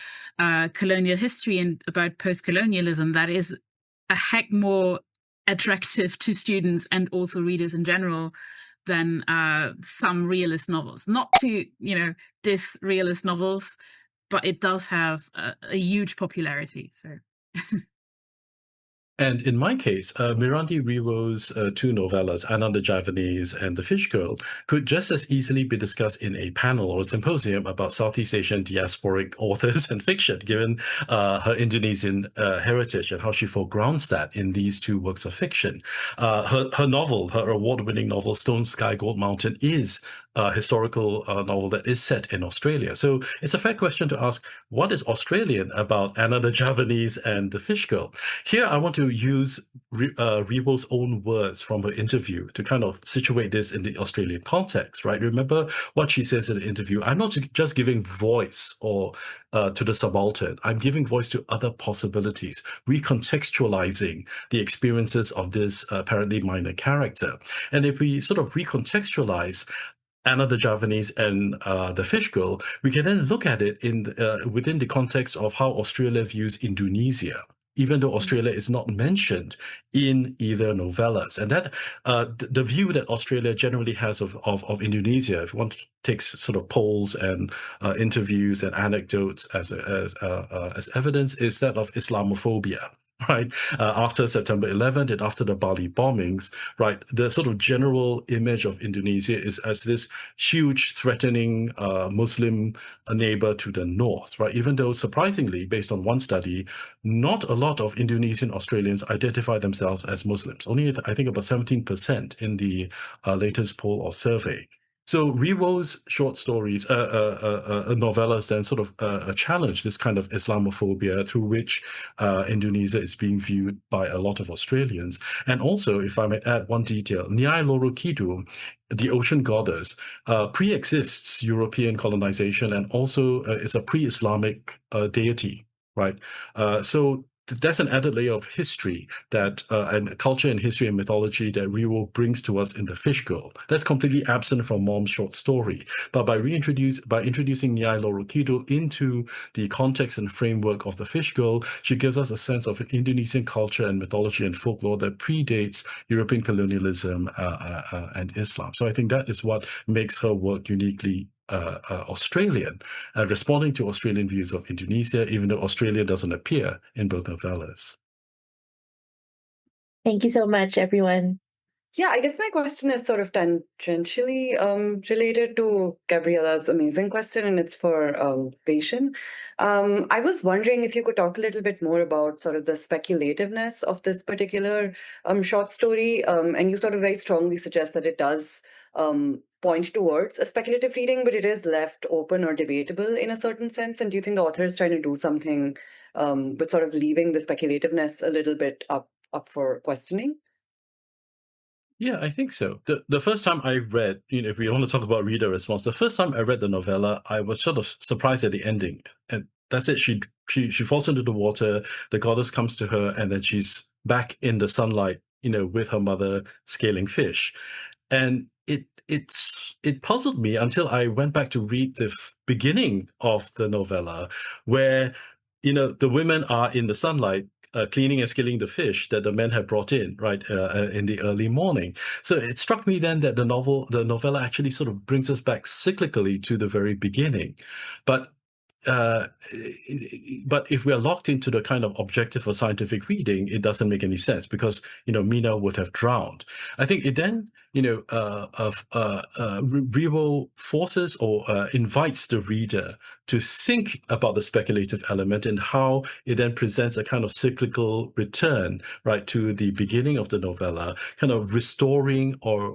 colonial history and about post-colonialism, that is a heck more attractive to students and also readers in general than some realist novels. Not to, diss realist novels, but it does have a huge popularity. So And in my case, Mirandi Riwoe's two novellas, Anna the Javanese and The Fish Girl, could just as easily be discussed in a panel or symposium about Southeast Asian diasporic authors and fiction, given her Indonesian heritage and how she foregrounds that in these two works of fiction. Her novel, her award-winning novel, Stone Sky Gold Mountain, is a historical novel that is set in Australia. So it's a fair question to ask, what is Australian about Anna the Javanese and The Fish Girl? Here, I want to use Riwoe's own words from her interview to kind of situate this in the Australian context, right? Remember what she says in the interview. I'm not just giving voice to the subaltern. I'm giving voice to other possibilities, recontextualizing the experiences of this apparently minor character. And if we sort of recontextualize Anna the Javanese and The Fish Girl, we can then look at it within the context of how Australia views Indonesia, even though Australia is not mentioned in either novellas. And that the view that Australia generally has of Indonesia, if one takes sort of polls and interviews and anecdotes as evidence, is that of Islamophobia. right? After September 11th and after the Bali bombings, right? The sort of general image of Indonesia is as this huge, threatening Muslim neighbor to the north, right? Even though, surprisingly, based on one study, not a lot of Indonesian Australians identify themselves as Muslims. Only, I think, about 17% in the latest poll or survey. So Riwoe's short stories, novellas, then sort of challenge this kind of Islamophobia through which Indonesia is being viewed by a lot of Australians. And also, if I may add one detail, Nyai Loro Kidul, the ocean goddess, pre-exists European colonization and also is a pre-Islamic deity, right? So that's an added layer of history that and culture and history and mythology that Riwoe brings to us in The Fish Girl. That's completely absent from Mom's short story. But by introducing Nyai Loro Kidul into the context and framework of The Fish Girl, she gives us a sense of an Indonesian culture and mythology and folklore that predates European colonialism and Islam. So I think that is what makes her work uniquely Australian, responding to Australian views of Indonesia, even though Australia doesn't appear in both novellas. Thank you so much, everyone. Yeah, I guess my question is sort of tangentially related to Gabriella's amazing question, and it's for Weihsin. I was wondering if you could talk a little bit more about sort of the speculativeness of this particular short story, and you sort of very strongly suggest that it does point towards a speculative reading, but it is left open or debatable in a certain sense. And do you think the author is trying to do something with sort of leaving the speculativeness a little bit up for questioning? Yeah, I think so. The first time I read, if we want to talk about reader response, the first time I read the novella, I was sort of surprised at the ending. And that's it. She falls into the water, the goddess comes to her, and then she's back in the sunlight, with her mother scaling fish. And it puzzled me until I went back to read the beginning of the novella, where the women are in the sunlight cleaning and scaling the fish that the men had brought in, right, in the early morning. So it struck me then that the novella actually sort of brings us back cyclically to the very beginning. But if we are locked into the kind of objective or scientific reading, it doesn't make any sense because Mina would have drowned. I think it then Riwoe forces or invites the reader to think about the speculative element and how it then presents a kind of cyclical return, right, to the beginning of the novella, kind of restoring or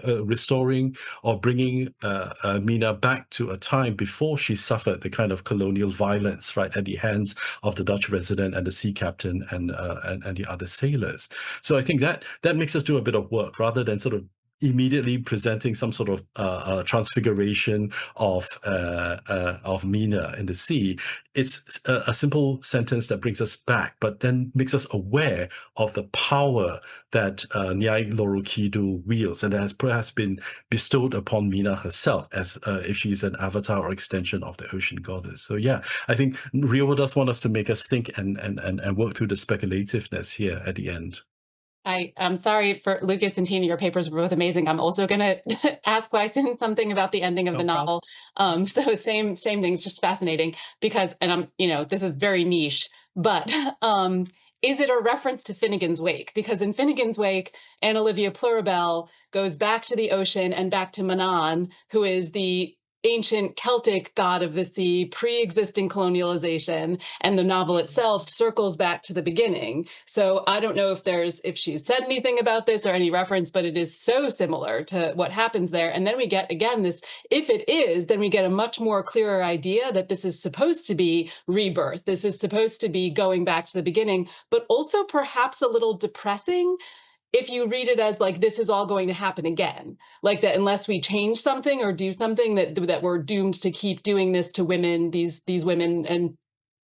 restoring or bringing Mina back to a time before she suffered the kind of colonial violence, right, at the hands of the Dutch resident and the sea captain and the other sailors. So I think that makes us do a bit of work rather than sort of immediately presenting some sort of transfiguration of Mina in the sea. It's a simple sentence that brings us back, but then makes us aware of the power that Nyai Loro Kidul wields, and that has perhaps been bestowed upon Mina herself as if she's an avatar or extension of the ocean goddess. So yeah, I think Riwoe does want us to make us think and work through the speculativeness here at the end. I'm sorry for Lucas and Tina, your papers were both amazing. I'm also going to ask Weihsin something about the ending of the novel. So same things, just fascinating because, and this is very niche, but is it a reference to Finnegan's Wake? Because in Finnegan's Wake, Anne Olivia Pluribel goes back to the ocean and back to Manan, who is the ancient Celtic god of the sea, pre-existing colonialization, and the novel itself circles back to the beginning. So I don't know if she's said anything about this or any reference, but it is so similar to what happens there. And then we get, again, this, if it is, then we get a much more clearer idea that this is supposed to be rebirth. This is supposed to be going back to the beginning, but also perhaps a little depressing if you read it as like, this is all going to happen again, like that unless we change something or do something that we're doomed to keep doing this to women, these women and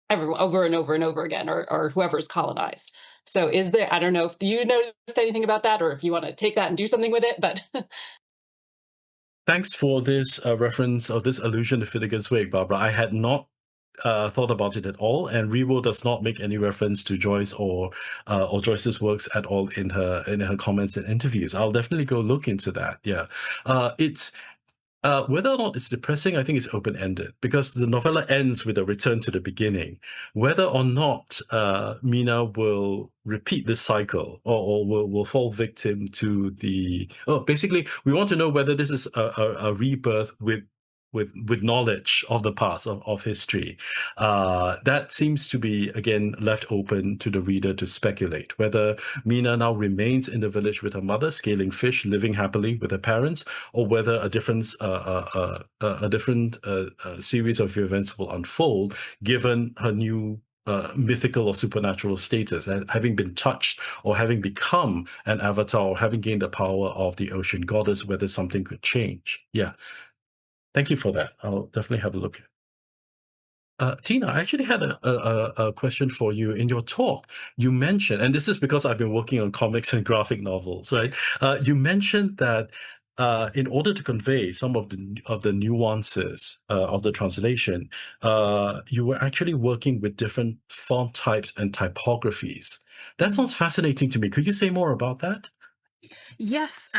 everyone over and over and over again, or whoever's colonized. So is there, I don't know if you noticed anything about that or if you want to take that and do something with it, but. Thanks for this reference or this allusion to Finnegan's Wake, Barbara. I had not thought about it at all, and Riwoe does not make any reference to Joyce or Joyce's works at all in her comments and interviews. I'll definitely go look into that. Yeah, it's Whether or not it's depressing, I think it's open-ended because the novella ends with a return to the beginning. Whether or not Mina will repeat this cycle or will fall victim to the... Oh, basically, we want to know whether this is a rebirth with knowledge of the past, of history. That seems to be, again, left open to the reader to speculate. Whether Mina now remains in the village with her mother, scaling fish, living happily with her parents, or whether a different series of events will unfold given her new mythical or supernatural status, and having been touched or having become an avatar or having gained the power of the ocean goddess, whether something could change. Yeah. Thank you for that. I'll definitely have a look. Tina, I actually had a question for you. In your talk, you mentioned, and this is because I've been working on comics and graphic novels, right? You mentioned that in order to convey some of the nuances of the translation, you were actually working with different font types and typographies. That sounds fascinating to me. Could you say more about that? Yes.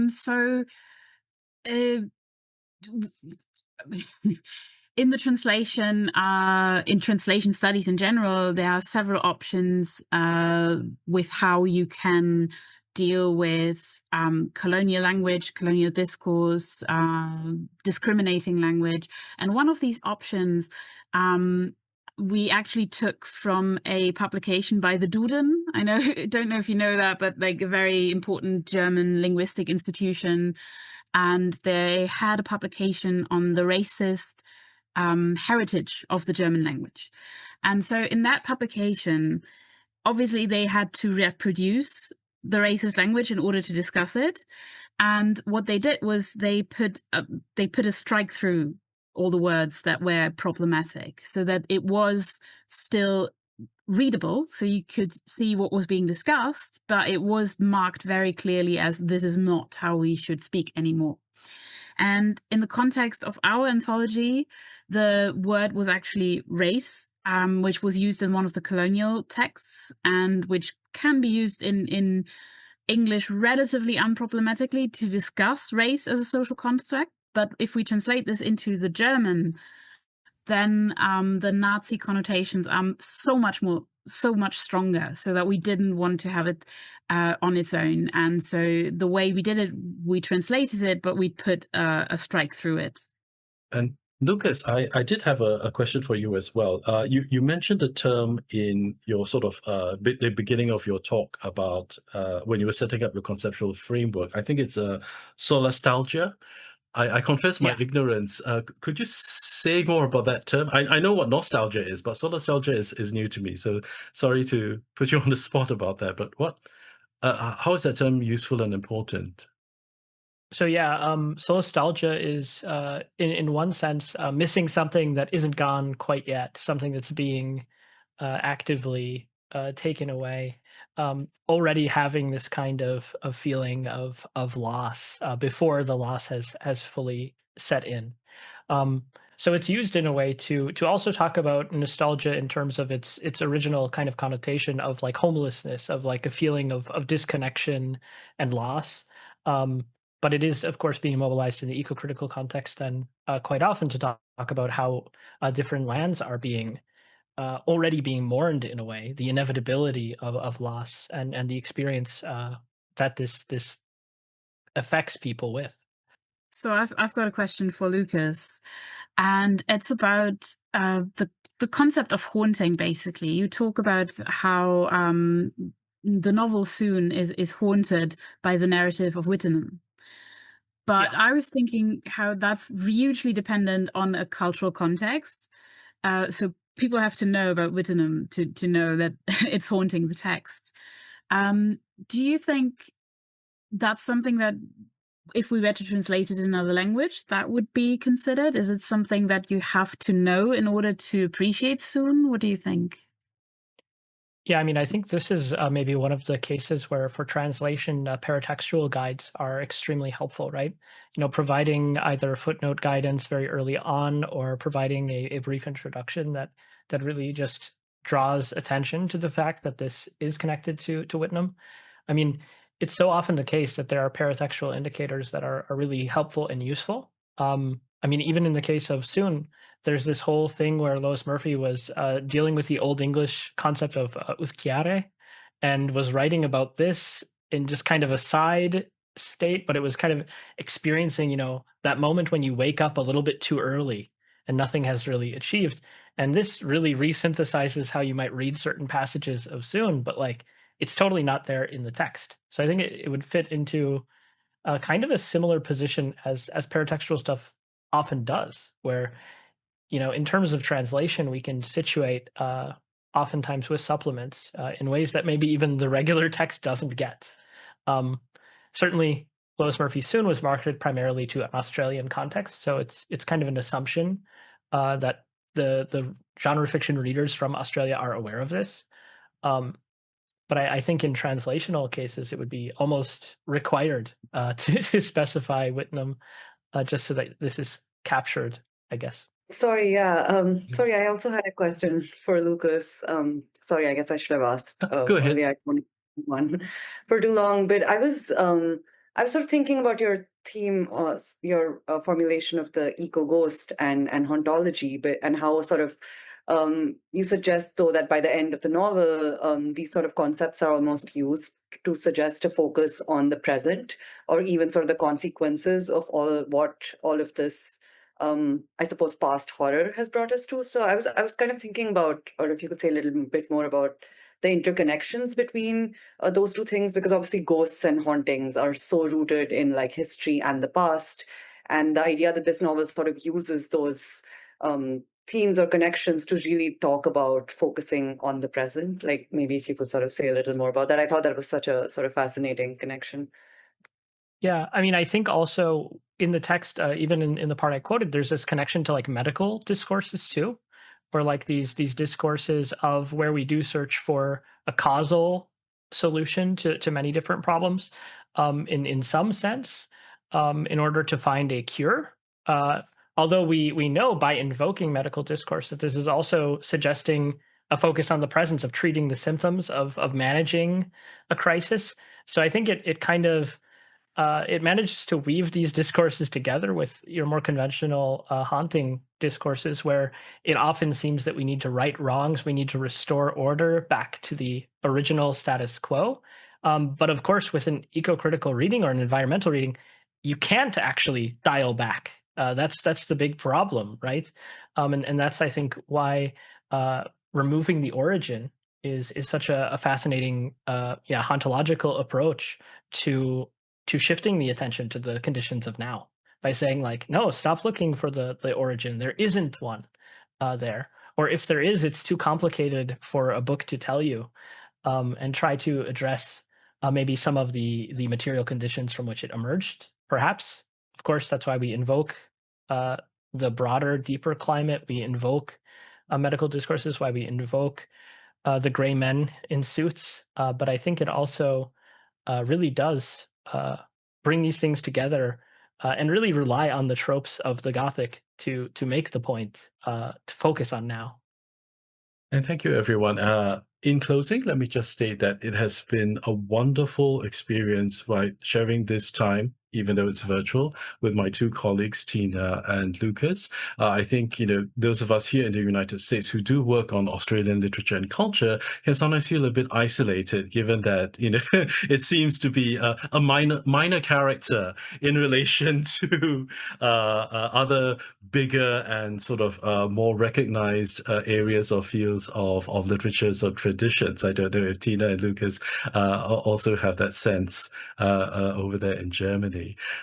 So in the translation, in translation studies in general, there are several options with how you can deal with colonial language, colonial discourse, discriminating language. And one of these options we actually took from a publication by the Duden. Don't know if you know that, but like a very important German linguistic institution. And they had a publication on the racist heritage of the German language. And so in that publication, obviously they had to reproduce the racist language in order to discuss it. And what they did was they put a strike through all the words that were problematic so that it was still readable, so you could see what was being discussed, but it was marked very clearly as this is not how we should speak anymore. And in the context of our anthology, the word was actually race, which was used in one of the colonial texts and which can be used in English relatively unproblematically to discuss race as a social construct. But if we translate this into the German, then the Nazi connotations are so much stronger, so that we didn't want to have it on its own. And so the way we did it, we translated it, but we put a strike through it. And Lucas, I did have a question for you as well. You mentioned a term in your sort of the beginning of your talk about when you were setting up your conceptual framework. I think it's solastalgia. I confess my ignorance. Could you say more about that term? I know what nostalgia is, but solastalgia is new to me. So sorry to put you on the spot about that. But how is that term useful and important? So yeah, solastalgia is in one sense missing something that isn't gone quite yet, something that's being actively taken away. Already having this kind of feeling of loss before the loss has fully set in. So it's used in a way to also talk about nostalgia in terms of its original kind of connotation of like homelessness, of like a feeling of disconnection and loss. Um, but it is, of course, being mobilized in the eco-critical context and quite often to talk about how different lands are being already being mourned in a way, the inevitability of loss and the experience that this affects people with. So I've got a question for Lucas, and it's about the concept of haunting. Basically, you talk about how the novel Soon is haunted by the narrative of Whittingham. But I was thinking how that's hugely dependent on a cultural context. So people have to know about Whittingham to know that it's haunting the text. Do you think that's something that, if we were to translate it in another language, that would be considered? Is it something that you have to know in order to appreciate Soon? What do you think? Yeah, I mean, I think this is maybe one of the cases where, for translation, paratextual guides are extremely helpful, right? Providing either footnote guidance very early on, or providing a brief introduction that really just draws attention to the fact that this is connected to Whitnam. I mean, it's so often the case that there are paratextual indicators that are really helpful and useful, I mean, even in the case of Soon, there's this whole thing where Lois Murphy was dealing with the Old English concept of usciare and was writing about this in just kind of a side state, but it was kind of experiencing, that moment when you wake up a little bit too early and nothing has really achieved. And this really resynthesizes how you might read certain passages of Soon, but like it's totally not there in the text. So I think it would fit into kind of a similar position as paratextual stuff often does, where in terms of translation, we can situate oftentimes with supplements in ways that maybe even the regular text doesn't get. Um, Certainly, Lois Murphy Soon was marketed primarily to an Australian context, so it's kind of an assumption that the genre fiction readers from Australia are aware of this. Um, but I think in translational cases, it would be almost required to specify Whitnam just so that this is captured, I guess. Sorry, yeah. Sorry, I also had a question for Lucas. Sorry, I guess I should have asked Go ahead. earlier. I don't want to keep one for too long, but I was sort of thinking about your theme, your formulation of the EcoGhost and hauntology, and how sort of you suggest though that by the end of the novel, these sort of concepts are almost used to suggest a focus on the present, or even sort of the consequences of all of this I suppose past horror has brought us to. So I was kind of thinking about, or if you could say a little bit more about the interconnections between those two things, because obviously ghosts and hauntings are so rooted in like history and the past, and the idea that this novel sort of uses those themes or connections to really talk about focusing on the present. Like maybe if you could sort of say a little more about that. I thought that was such a sort of fascinating connection. Yeah, I mean, I think also in the text, even in the part I quoted, there's this connection to like medical discourses too, or like these discourses of where we do search for a causal solution to many different problems, in some sense, in order to find a cure. Uh, Although we know by invoking medical discourse that this is also suggesting a focus on the presence of treating the symptoms of managing a crisis. So I think it kind of it manages to weave these discourses together with your more conventional haunting discourses, where it often seems that we need to right wrongs, we need to restore order back to the original status quo. But of course, with an eco-critical reading or an environmental reading, you can't actually dial back. That's the big problem, right? And that's I think why removing the origin is such a fascinating, hauntological approach to shifting the attention to the conditions of now by saying like, no, stop looking for the origin. There isn't one there, or if there is, it's too complicated for a book to tell you, and try to address maybe some of the material conditions from which it emerged. Perhaps, of course, that's why we invoke uh, the broader, deeper climate. We invoke medical discourses. Why we invoke the gray men in suits. But I think it also really does bring these things together and really rely on the tropes of the Gothic to make the point to focus on now. And thank you, everyone. In closing, let me just state that it has been a wonderful experience, right, sharing this time, even though it's virtual, with my two colleagues, Tina and Lucas. I think, those of us here in the United States who do work on Australian literature and culture can sometimes feel a bit isolated, given that, it seems to be a minor character in relation to other bigger and sort of more recognized areas or fields of literatures or traditions. I don't know if Tina and Lucas also have that sense over there in Germany.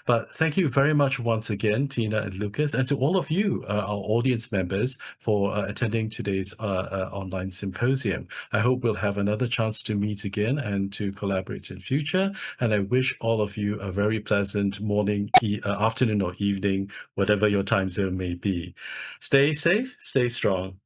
But thank you very much once again, Tina and Lucas, and to all of you, our audience members, for attending today's online symposium. I hope we'll have another chance to meet again and to collaborate in future. And I wish all of you a very pleasant morning, afternoon, or evening, whatever your time zone may be. Stay safe, stay strong.